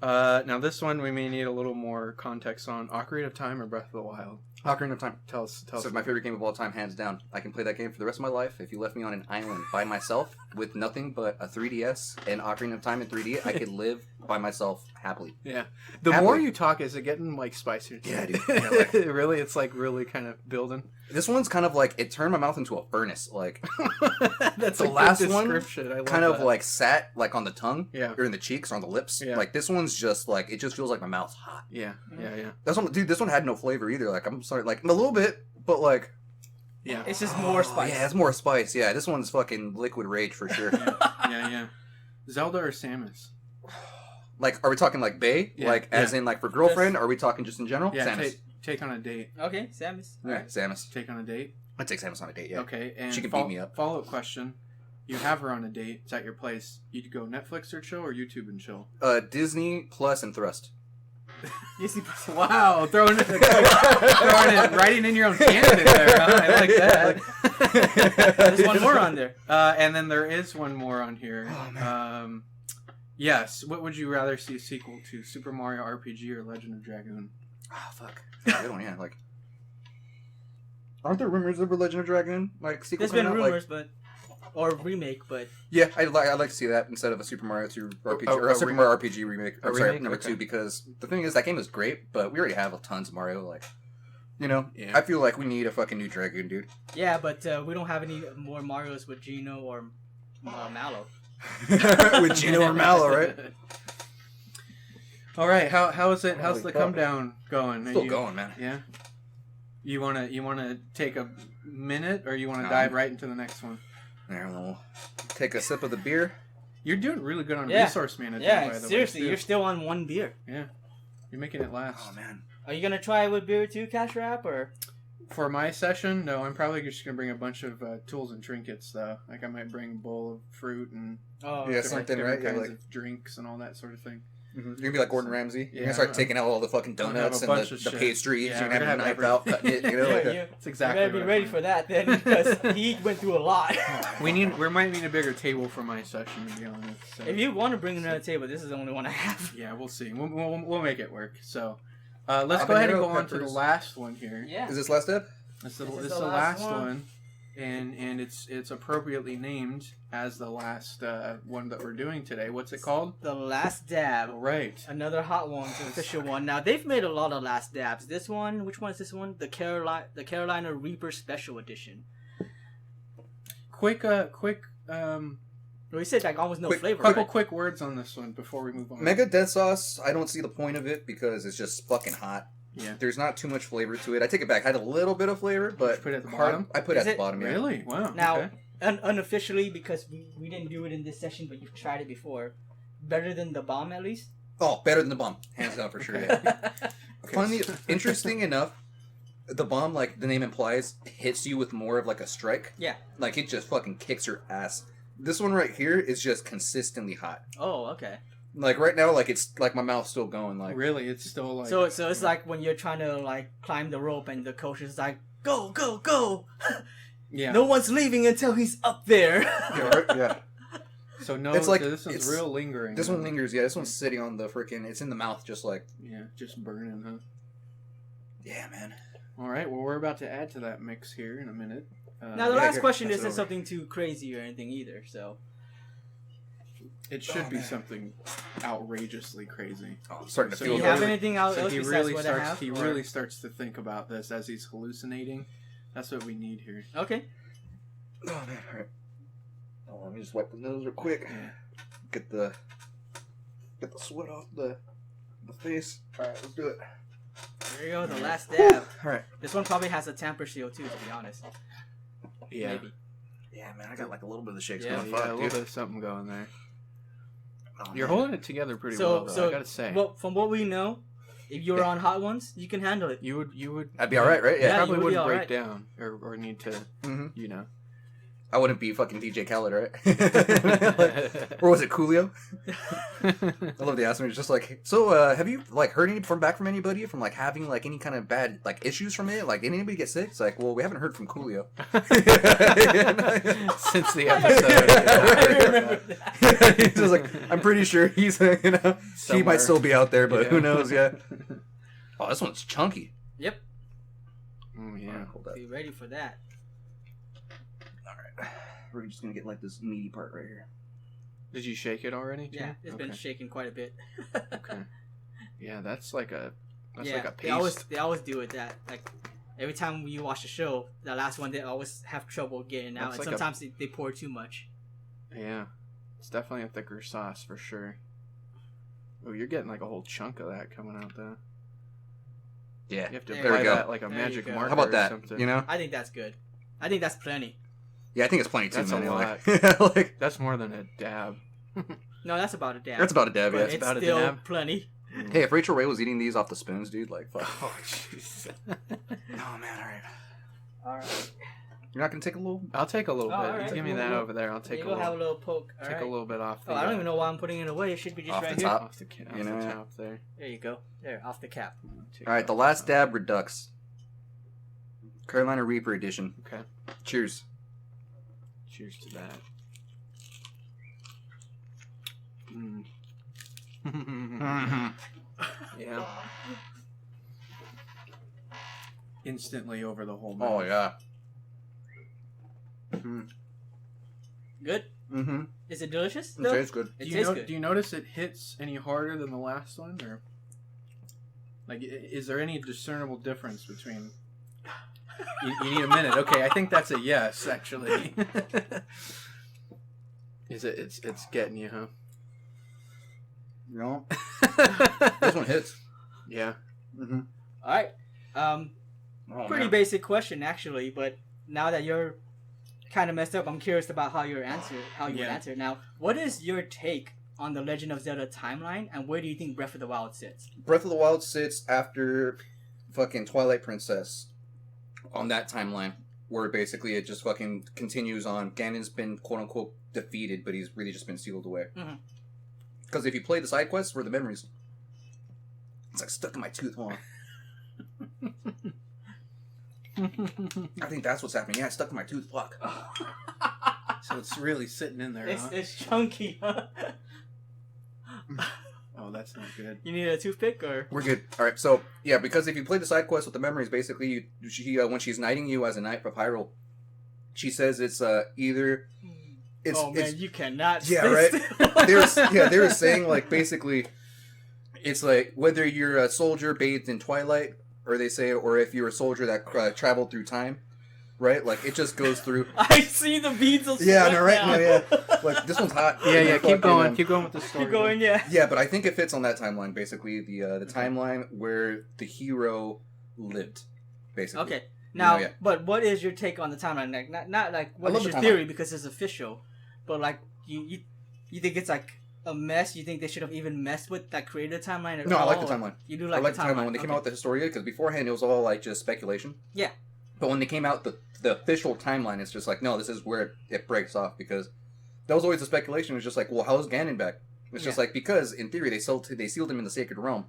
Now this one we may need a little more context on. Ocarina of Time or Breath of the Wild? Ocarina of Time. Tell us. So my favorite game of all time, hands down. I can play that game for the rest of my life. If you left me on an island by myself with nothing but a 3DS and Ocarina of Time in 3D, I could live by myself happily. Yeah. The Happily. more you talk, is it getting like spicier? Yeah, dude. Yeah, like- Really, it's like really kind of building. This one's kind of like, it turned my mouth into a furnace. Like, That's The a good last one description. I love kind of that. like sat like on the tongue, Yeah. or in the cheeks, or on the lips. Yeah. Like this one's just like, it just feels like my mouth's hot. Yeah. This one, dude, this one had no flavor either. Like, I'm sorry, like a little bit, but like, Yeah. It's just more spice. yeah, it's more spice. Yeah, this one's fucking liquid rage for sure. Yeah. Zelda or Samus? Like, are we talking like bae? Yeah, Like, as yeah. in like for girlfriend? Or are we talking just in general? Yeah. Samus. Take on a date. Okay, Samus. Yeah, Samus. Take on a date. I'd take Samus on a date. Yeah. Okay. And She can beat me up. Follow-up question. You have her on a date. It's at your place. You'd go Netflix or chill or YouTube and chill? Disney Plus and Thrust. Wow, throwing it writing in your own candidate there. Huh? I like that. There's one more on there. And then there is one more on here. Oh, man. Yes. What would you rather see a sequel to, Super Mario RPG or Legend of Dragoon? Oh fuck. That's a good one. Yeah. Like, aren't there rumors of a Legend of Dragoon like sequel? There's been coming out? rumors, or remake, but Yeah, I'd like to see that instead of a Super Mario 2 RPG or a Super Mario RPG remake. a I'm sorry, remake? number Okay. 2, because the thing is that game is great, but we already have tons of Mario. Like, you know, Yeah. I feel like we need a fucking new Dragoon, dude. yeah, but we don't have any more Mario's with Gino or Mallow. With Gino or Mallow, right? All right. How is it? How's Holy the fuck. come down going? Are Still you- going, man. Yeah. You wanna take a minute, or you wanna No. dive right into the next one? There, we'll take a sip of the beer. You're doing really good on Yeah. resource management. Yeah, by the seriously, way, you're too. still on one beer. You're making it last. Oh man. Are you gonna try it with beer too, Cash Wrap, or? For my session, no, I'm probably just gonna bring a bunch of tools and trinkets though. Like I might bring a bowl of fruit and Oh, Yeah, okay. something, different right? Yeah, kinds like- of drinks and all that sort of thing. You're gonna be like Gordon Ramsay. You're Yeah. gonna start taking out all the fucking I'm gonna donuts have a and bunch the of shit. pastries. Yeah, You're we're gonna have a gonna knife have out, cutting it. You know, Yeah, like you, That's exactly. you better be what ready I'm for that then, because he went through a lot. We might need a bigger table for my session, to be honest. So. If you want to bring another table, this is the only one I have. Yeah, we'll see. We'll make it work. So, let's go ahead and go on to the peppers. last one here. Yeah. Is this last step? This This is is the the last last one. one, and it's appropriately named as the last one that we're doing today. What's it called? The Last Dab. All right. Another Hot Ones official one. Now they've made a lot of Last Dabs. This one, which one is this one? The Carolina Reaper Special Edition. Quick. Well, he said like almost no Quick- flavor. Couple right? quick words on this one before we move on. Mega Death Sauce, I don't see the point of it because it's just fucking hot. Yeah. There's not too much flavor to it. I take it back. I had a little bit of flavor, but Put it at the hard- bottom? I put it Is at it the bottom. Yeah. Really? Wow. Now, okay. unofficially, because we didn't do it in this session, but you've tried it before. Better than the bomb, at least. Oh, better than the bomb, hands down for sure. Yeah. Okay. Funny, interesting enough, the bomb, like the name implies, hits you with more of like a strike. Yeah. Like it just fucking kicks your ass. This one right here is just consistently hot. Oh, okay. Like right now, like it's like my mouth's still going. Like Really, it's still like. So it's like when you're trying to like climb the rope and the coach is like, go, go, go. Yeah. No one's leaving until he's up there. yeah, right? Yeah. So no, It's like- this one's it's- real lingering. This one lingers. Yeah, this one's sitting on the freaking. It's in the mouth, just like. Yeah, just burning, huh? Yeah, man. All right. Well, we're about to add to that mix here in a minute. Now the Yeah, last here, question pass it isn't over. something too crazy or anything either. So It should Oh, be man. something outrageously crazy. Oh, I'm starting to So do feel. you Yeah, have really- anything else So he besides really what I starts. have? He or- really starts to think about this as he's hallucinating. That's what we need here. Okay. Oh man! All right. Oh, let me just wipe the nose real quick. Yeah. Get the sweat off the face. All right, let's do it. There you go. The last dab. All right. This one probably has a tamper seal too, to be honest. Yeah. Maybe. Yeah, man, I got like a little bit of the shakes Yeah, going. Yeah, Fuck, a little dude. bit of something going there. Oh, You're man. holding it together pretty So- well, though. so- I gotta say. Well, from what we know, if you're on hot ones, you can handle it. you would. I'd be all right, right? Yeah, Yeah. probably you would be wouldn't break alright. down or need to, Mm-hmm. you know. I wouldn't be fucking DJ Khaled, right? Or was it Coolio? I love the ass when he's just like, so have you like heard any back from anybody from like having like any kind of bad like issues from it? Like did anybody get sick? It's like, well, we haven't heard from Coolio. Since the I episode. remember that. He's just like, I'm pretty sure he's he Somewhere. might still be out there, but Yeah. who knows? Yeah. Oh, this one's chunky. Yep. Yeah. Hold that. Be ready for that. All right. We're just gonna get like this meaty part right here. Did you shake it already? Too? Yeah, it's been Okay. shaking quite a bit. Okay. Yeah, that's like a yeah, paste. they always do it that. Like every time you watch the show, the last one they always have trouble getting out, That's and like sometimes they pour too much. Yeah, it's definitely a thicker sauce for sure. Oh, you're getting like a whole chunk of that coming out though. Yeah. You have to There apply we go. that like a There you magic go. marker. How about or that? something. You know? I think that's good. I think that's plenty. Yeah, I think it's plenty too. That's a man. lot. Like, like That's more than a dab. No, that's about a dab. that's about a dab. but Yeah. it's about a still dab. plenty. Hey, if Rachel Ray was eating these off the spoons, dude, like, fuck. Oh jeez. Oh man, all right. All right. You're not gonna take a little? I'll take a little Oh, bit. all right. Give me that We'll- over there. I'll take You a go have a little. little poke. All Take right. a little bit off. The, Oh, I don't even know why I'm putting it away. It should be just Off right the here. top. Off the, off You know, the yeah. top there. There you go. There, off the cap. Take All right, it the off last top. dab Redux, Carolina Reaper edition. Okay. Cheers. Cheers to that. Mm. Yeah. Instantly over the whole mouth. Oh yeah. Good. Mm-hmm. Is it delicious? It though? tastes good. It Do you, tastes good. do you notice it hits any harder than the last one, or like is there any discernible difference between? You need a minute. Okay, I think that's a yes. Actually, is it? It's getting you, huh? No. This one hits. Yeah. Mm-hmm. All right. Oh, Pretty man. basic question actually, but now that you're kind of messed up, I'm curious about how you would Yeah. answer. Now, what is your take on the Legend of Zelda timeline, and where do you think Breath of the Wild sits? Breath of the Wild sits after fucking Twilight Princess on that timeline, where basically it just fucking continues on. Ganon's been quote unquote defeated, but he's really just been sealed away. Mhm. Because if you play the side quests, where the memories, it's like stuck in my tooth. Hold on. I think that's what's happening. Yeah, it's stuck in my tooth. Fuck. So it's really sitting in there, huh? It's chunky, huh? Oh, that's not good. You need a toothpick or? We're good. All right. So yeah, because if you play the side quest with the memories, basically, she when she's knighting you as a knight for Hyrule, she says it's either it's oh man, it's, you cannot. Yeah, they were saying like basically, it's like whether you're a soldier bathed in twilight, or they say, or if you're a soldier that traveled through time, right? Like it just goes through. I see the beads of Yeah, sweat no, right? now. No, yeah. Like this one's hot. Yeah, yeah. Fucking, Keep going. Keep going with the story. Keep going, yeah. Yeah, but I think it fits on that timeline. Basically, the timeline where the hero lived. Basically. Okay. Now, yeah. but what is your take on the timeline? Like, not like what I is love your the theory because it's official, but like you think it's like a mess? You think they should have even messed with that created timeline at No, I all? like the timeline. You do I like like the the timeline timeline when they came okay. out with the Historia, because beforehand it was all like just speculation. Yeah. But when they came out the official timeline, it's just like no, this is where it breaks off, because that was always the speculation. It was just like, well, how is Ganon back? It's just Yeah. like because in theory they sealed him in the Sacred Realm,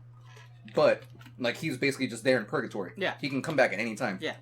but like he's basically just there in purgatory. Yeah. He can come back at any time. Yeah.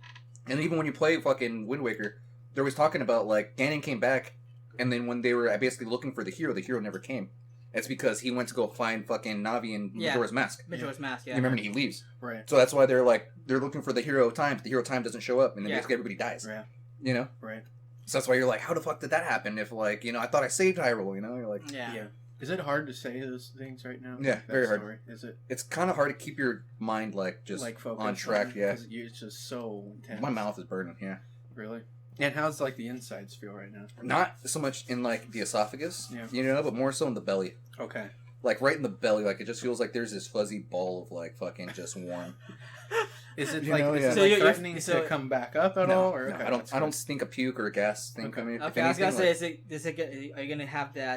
And even when you play fucking Wind Waker, they're always talking about like Ganon came back, and then when they were basically looking for the hero never came. It's because he went to go find fucking Navi and Yeah. Majora's Mask. Majora's Mask, yeah. You remember, he leaves. Right. So that's why they're looking for the hero of time, but the hero of time doesn't show up, and then Yeah. basically everybody dies. Right. You know? Right. So that's why you're like, how the fuck did that happen? If like, I thought I saved Hyrule, you're like, Yeah. Yeah. Is it hard to say those things right now? Yeah, That very hard. story? Is it it's kind of hard to keep your mind like just like focused on track. it? Yeah. 'Cause it's just so intense. My mouth is burning. Yeah. Really. And how's like the insides feel right now? Not so much in like the esophagus, Yeah. but more so in the belly. Okay. Like right in the belly, like it just feels like there's this fuzzy ball of like fucking just warm. Is it You like, know, is yeah. it So like you're- threatening so- to come back up at No, all? Or no, okay, I don't. that's I don't good. stink a puke or a gas thing Okay. coming. If Okay, I was gonna anything, say, are you gonna have that,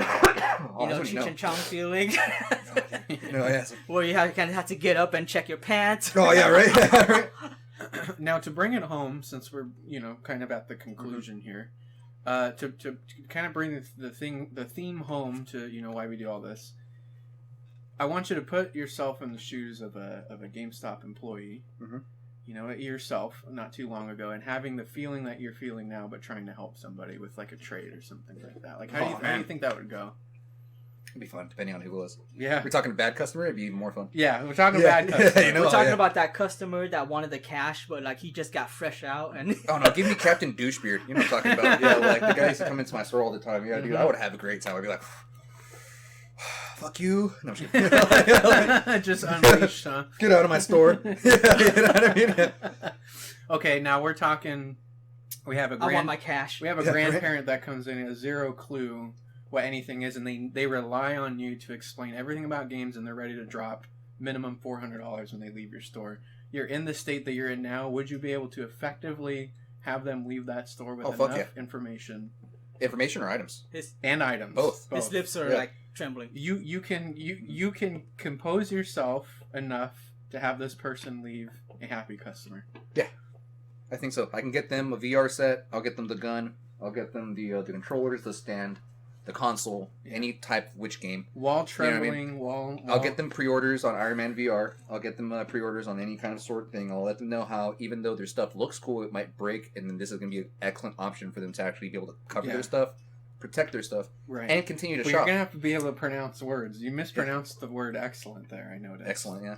Oh, that's what Cheech you know. and Chong feeling, No, yes. where you kind of have to get up and check your pants? Oh yeah, right. Right. Now to bring it home, since we're kind of at the conclusion here, to kind of bring the theme home to why we do all this. I want you to put yourself in the shoes of a GameStop employee. Mhm. Yourself not too long ago, and having the feeling that you're feeling now, but trying to help somebody with like a trade or something like that. Like how do you man. think that would go? It'd be fun, depending on who it was. Yeah. If we're talking bad customer, it'd be even more fun. Yeah, we're talking Yeah. bad customer. You know? We're talking yeah. about that customer that wanted the cash, but like he just got fresh out and. Oh no, give me Captain Douchebeard. You know what I'm talking about? Yeah, like the guy used to come into my store all the time. Yeah, dude, I would have a great time. I'd be like, fuck you. No, I'm just kidding. Just unleashed, huh? Get out of my store. You know what I mean? Okay, now we're talking. We have a I want my cash. we have a grandparent that comes in and has zero clue what anything is, and they rely on you to explain everything about games, and they're ready to drop minimum $400 when they leave your store. You're in the state that you're in now. Would you be able to effectively have them leave that store with enough information? Information or items? And items. Both. His lips are like trembling. You can compose yourself enough to have this person leave a happy customer. Yeah, I think so. I can get them a VR set. I'll get them the gun. I'll get them the controllers, the stand, the console, any type of which game. While trembling, You know what I mean? while I'll get them pre-orders on Iron Man VR. I'll get them pre-orders on any kind of sort of thing. I'll let them know how, even though their stuff looks cool, it might break, and then this is going to be an excellent option for them to actually be able to cover their stuff, protect their stuff, right. and continue to Well, shop. you're gonna have to be able to pronounce words. You mispronounced the word "excellent" there. I noticed. Excellent, yeah.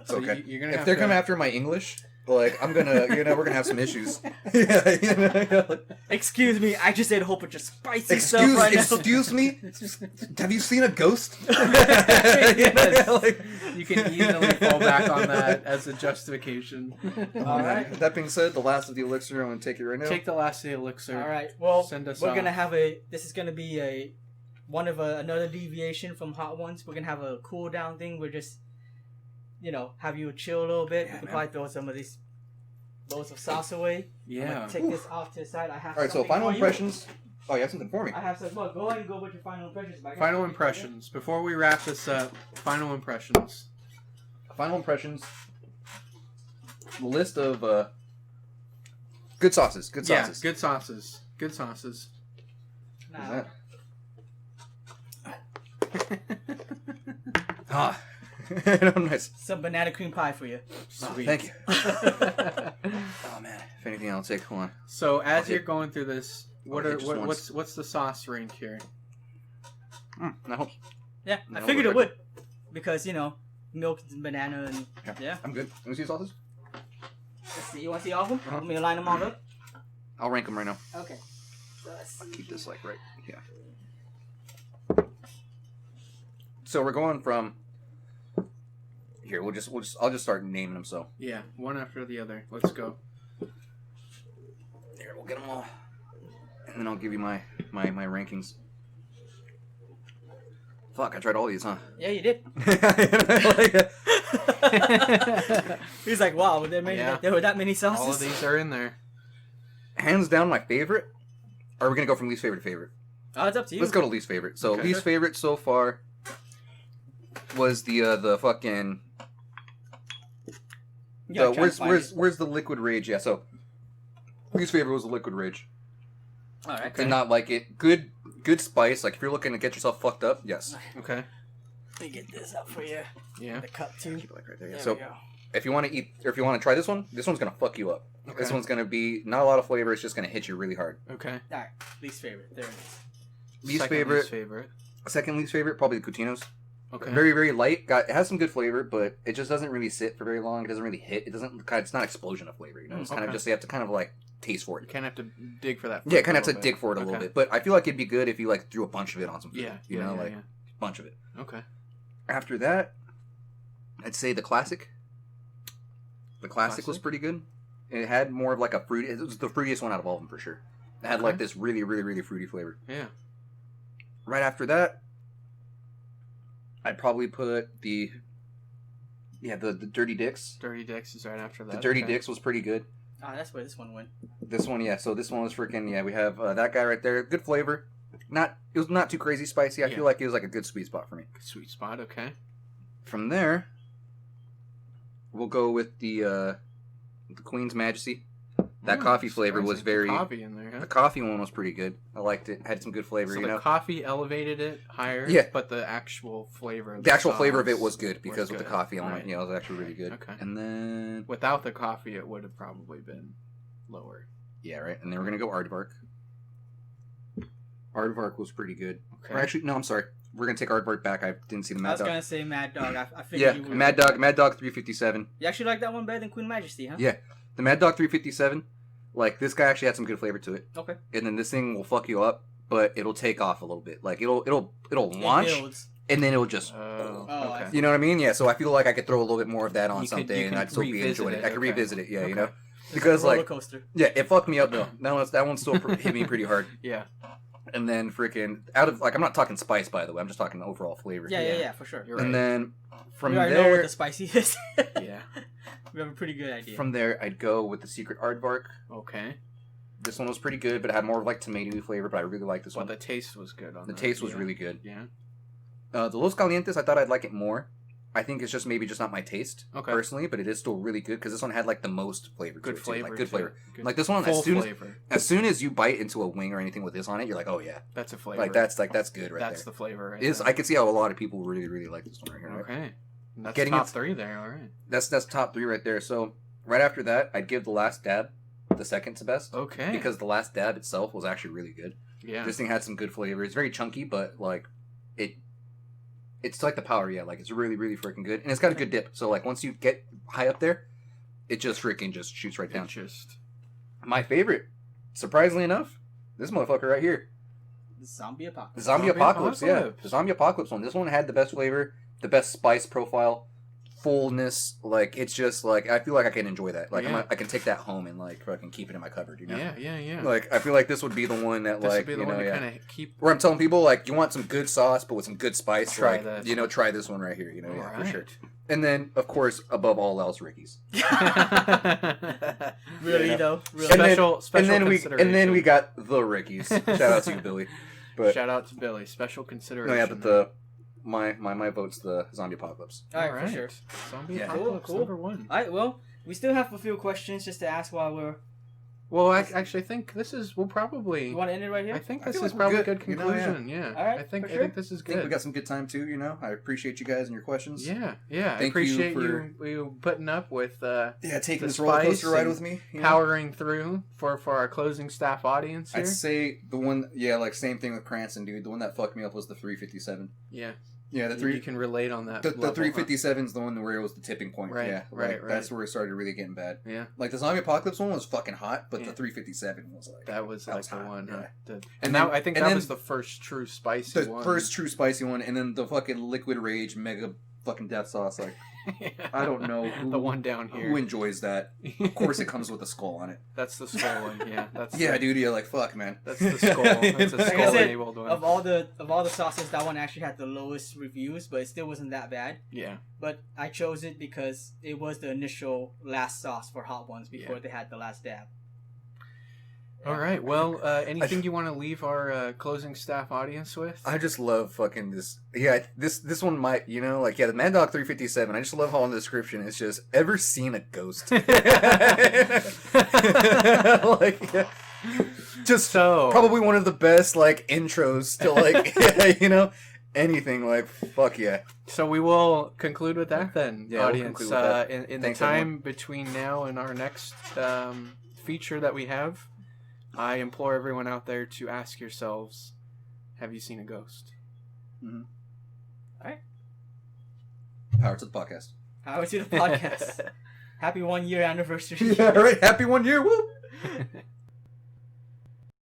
So Okay. you're gonna If have they're to... coming after my English, like I'm gonna, we're gonna have some issues. Yeah. Excuse me, I just ate a whole bunch of spicy stuff right now. Excuse me. Have you seen a ghost? Yes. Like- You can easily fall back on that as a justification. All right. That being said, the last of the elixir, I'm gonna take it right now. Take the last of the elixir. All right. Well, Send us we're off. gonna have this is gonna be another deviation from Hot Ones. We're gonna have a cool down thing. We're just, have you chill a little bit. Yeah, we can man. probably throw some of these loads of sauce away. I'm Yeah. gonna take this off to the side. I have. All right. So something final for you. impressions. Oh, you have something for me. I have some. Well, go ahead and go with your final impressions. but I got Final something for you. impressions. Before we wrap this up, final impressions. Final impressions. List of good sauces. Good Yeah, sauces. good sauces. Good sauces. Now, Ah, nice. some banana cream pie for you. Oh, Sweet. thank you. Oh man, if anything, I'll take one. So as Okay. you're going through this, what's the sauce rank here? No, Yeah, I No, figured it we're would, because milk and banana and yeah. I'm good. Let me see the sauces. Let's see. You want to see all of them? Uh-huh. Let me line them all up. I'll rank them right now. Okay. So let's I'll see. keep this like right. Yeah. So we're going from here. I'll just start naming them. So Yeah, one after the other. Let's go. here, we'll get them all, and then I'll give you my rankings. Fuck, I tried all these, huh? Yeah, you did. Like, He's like, wow, there were that many sauces. All of these are in there. hands down, my favorite. Or are we gonna go from least favorite to favorite? Oh, it's up to you. Let's go to least favorite. So Okay. least favorite so far was the fucking Yeah, where's the Liquid Rage? Yeah, so least favorite was the Liquid Rage. All right. Did not like it. Good spice. Like if you're looking to get yourself fucked up, yes. Okay. Let me get this up for you. Yeah. The cup too. Keep it like right there. Yeah. There So we go. if you want to eat, or if you want to try this one's gonna fuck you up. Okay. This one's gonna be not a lot of flavor. It's just gonna hit you really hard. Okay. All right. Least favorite. There it is. Least Second favorite. Least favorite. Second least favorite, probably the Cutinos. Okay. Very, very light. It has some good flavor, but it just doesn't really sit for very long. It doesn't really hit. It's not explosion of flavor. It's kind of Okay. just you have to kind of like taste for You it. kind of have to dig for that. Yeah, kind of have flavor to a dig for it a little little bit. But I feel like it'd be good if you like threw a bunch of it on some food. Yeah. You know, like bunch of it. Okay. After that, I'd say the classic. The classic was Classic? pretty good. It had more of like a fruity. It was the fruitiest one out of all of them for sure. It had Okay. like this really, really, really fruity flavor. Yeah. Right after that, I'd probably put the Dirty Dicks. Dirty Dicks is right after that. The Dirty okay. Dicks was pretty good. Ah, that's where this one went. This one, yeah. So this one was freaking, yeah. We have that guy right there. Good flavor. It was not too crazy spicy. I Yeah. feel like it was like a good sweet spot for me. Sweet spot. Okay. From there, we'll go with the Queen's Majesty. That coffee flavor was very. coffee in there. Huh? The coffee one was pretty good. I liked it. Had some good flavor. So you the know, coffee elevated it higher. Yeah. But the actual flavor. Of the actual flavor of it sauce was good because with the good. coffee element, Right. yeah, it was actually really good. Okay. And then Without the coffee, it would have probably been lower. yeah, right. And then we're gonna go Aardvark. Aardvark was pretty good. Okay. Or actually, no, I'm sorry. we're gonna take Aardvark back. I didn't see the I Mad was Dog. gonna say Mad Dog. I Yeah, figured you would. Mad Dog 357. You actually like that one better than Queen Majesty, huh? Yeah. The Mad Dog 357, like, this guy actually had some good flavor to it. Okay. And then this thing will fuck you up, but it'll take off a little bit. Like, it'll It launch, builds. and then it'll just... Oh, Oh, I okay. see. You know what I mean? Yeah, so I feel like I could throw a little bit more of that on You could- something, you and can I'd still be revisit enjoying it. it, I could okay. revisit it, yeah, Okay. you know? It's Because, like a roller like, coaster. yeah, it fucked me up, though. That one still hit me pretty hard. Yeah. And then freaking, out of, like, I'm not talking spice, by the way. I'm just talking overall flavor. Yeah, for sure. You're And right. then, from we already know what there... the spicy is. Yeah. We have a pretty good idea. From there, I'd go with the Secret Aardvark. Okay. This one was pretty good, but it had more of like tomato flavor. But I really liked this Well, one. the taste was good on The that, taste was yeah. really good. Yeah. The Los Calientes, I thought I'd like it more. I think it's just maybe just not my taste Okay. personally, but it is still really good because this one had like the most flavor. Good to it, too. flavor. Like good too. flavor. Good- Like this one, full as flavor. soon as you bite into a wing or anything with this on it, you're like, oh yeah, That's a flavor. like that's good right That's there. the flavor. Right Is there. I could see how a lot of people really like this one right here. Right? Okay. And that's Getting top it- 3 there. All right. That's top 3 right there. So right after that, I'd give the Last Dab the second to best Okay. because the Last Dab itself was actually really good. yeah. This thing had some good flavor. It's very chunky, but like it's like the power, yeah. Like it's really freaking good, and it's got a good dip. So like once you get high up there, it just freaking just shoots right down. It's just My favorite, surprisingly enough, this motherfucker right here, The Zombie the Apocalypse. Zombie Zombie Apocalypse. Yeah, Apocalypse. the Zombie Apocalypse one. This one had the best flavor, the best spice profile, fullness. Like it's just like I feel like I can enjoy that. Like Yeah. I can take that home and like fucking keep it in my cupboard. You know. yeah. Like I feel like this would be the one that This like would be the you one know to yeah. kind of keep. Where I'm telling people, like, you want some good sauce, but with some good spice, Try like, this you know, try this one right here, you know, yeah, All for sure. right. And then, of course, above all else, Ricky's. Really Yeah. though, really. And then- Special and then we consideration. got the Ricky's. Shout out to you, Billy. But Shout out to Billy. Special no, consideration. yeah, but my vote's the Zombie Apocalypse. All right, for sure. Zombie Yeah. Apocalypse Cool. number 1. All right, well, we still have a few questions just to ask while we're. Well, I actually think this is. We'll probably. You want to end it right I here? think I this feel is like we're probably a good, good you know, yeah. conclusion. Yeah. All right, I think for sure. this is I think we good. got some good time too. You know, I appreciate you guys and your questions. Yeah. I Thank you appreciate for- you putting up with Yeah, taking The this roller coaster spice ride and with me. You know? powering through for our closing staff audience here. I'd say the one, yeah, like same thing with Cranston, dude. The one that fucked me up was the 357. Yeah. Yeah, the You three. can relate on that. The level, huh? 357 is the one where it was the tipping point. Right, Yeah, right, like, that's where it started really getting bad. Yeah. Like the Zombie Apocalypse one was fucking hot, but Yeah. the 357 was like That was like the hot, one. yeah. And And now then- I think and that then was the first true spicy The one. first true spicy one, and then the fucking Liquid Rage mega fucking death sauce. Like I don't know who, the one down here. who enjoys that. Of course, it comes with a skull on it. That's the skull one. Yeah. That's Yeah, the, dude. Yeah, like fuck, man. That's the skull. That's a Like I skull said, enabled one. Of all the sauces, that one actually had the lowest reviews, but it still wasn't that bad. Yeah. But I chose it because it was the initial last sauce for Hot Ones before Yeah. they had the last dab. All right. Well, anything you want to leave our closing staff audience with? I just love fucking this. Yeah, this one might, you know, like, yeah, the Mad Dog 357. I just love how in the description it's just, ever seen a ghost? Like, yeah. Just So probably one of the best, like, intros to, like, you know, anything. Like, fuck yeah. So we will conclude with that then, Yeah, we'll audience. conclude with that. In Thanks, the time everyone. between now and our next feature that we have, I implore everyone out there to ask yourselves, have you seen a ghost? Power to the podcast. How was it the podcast? Happy 1 year anniversary. Yeah, right. Happy 1 year. Woo!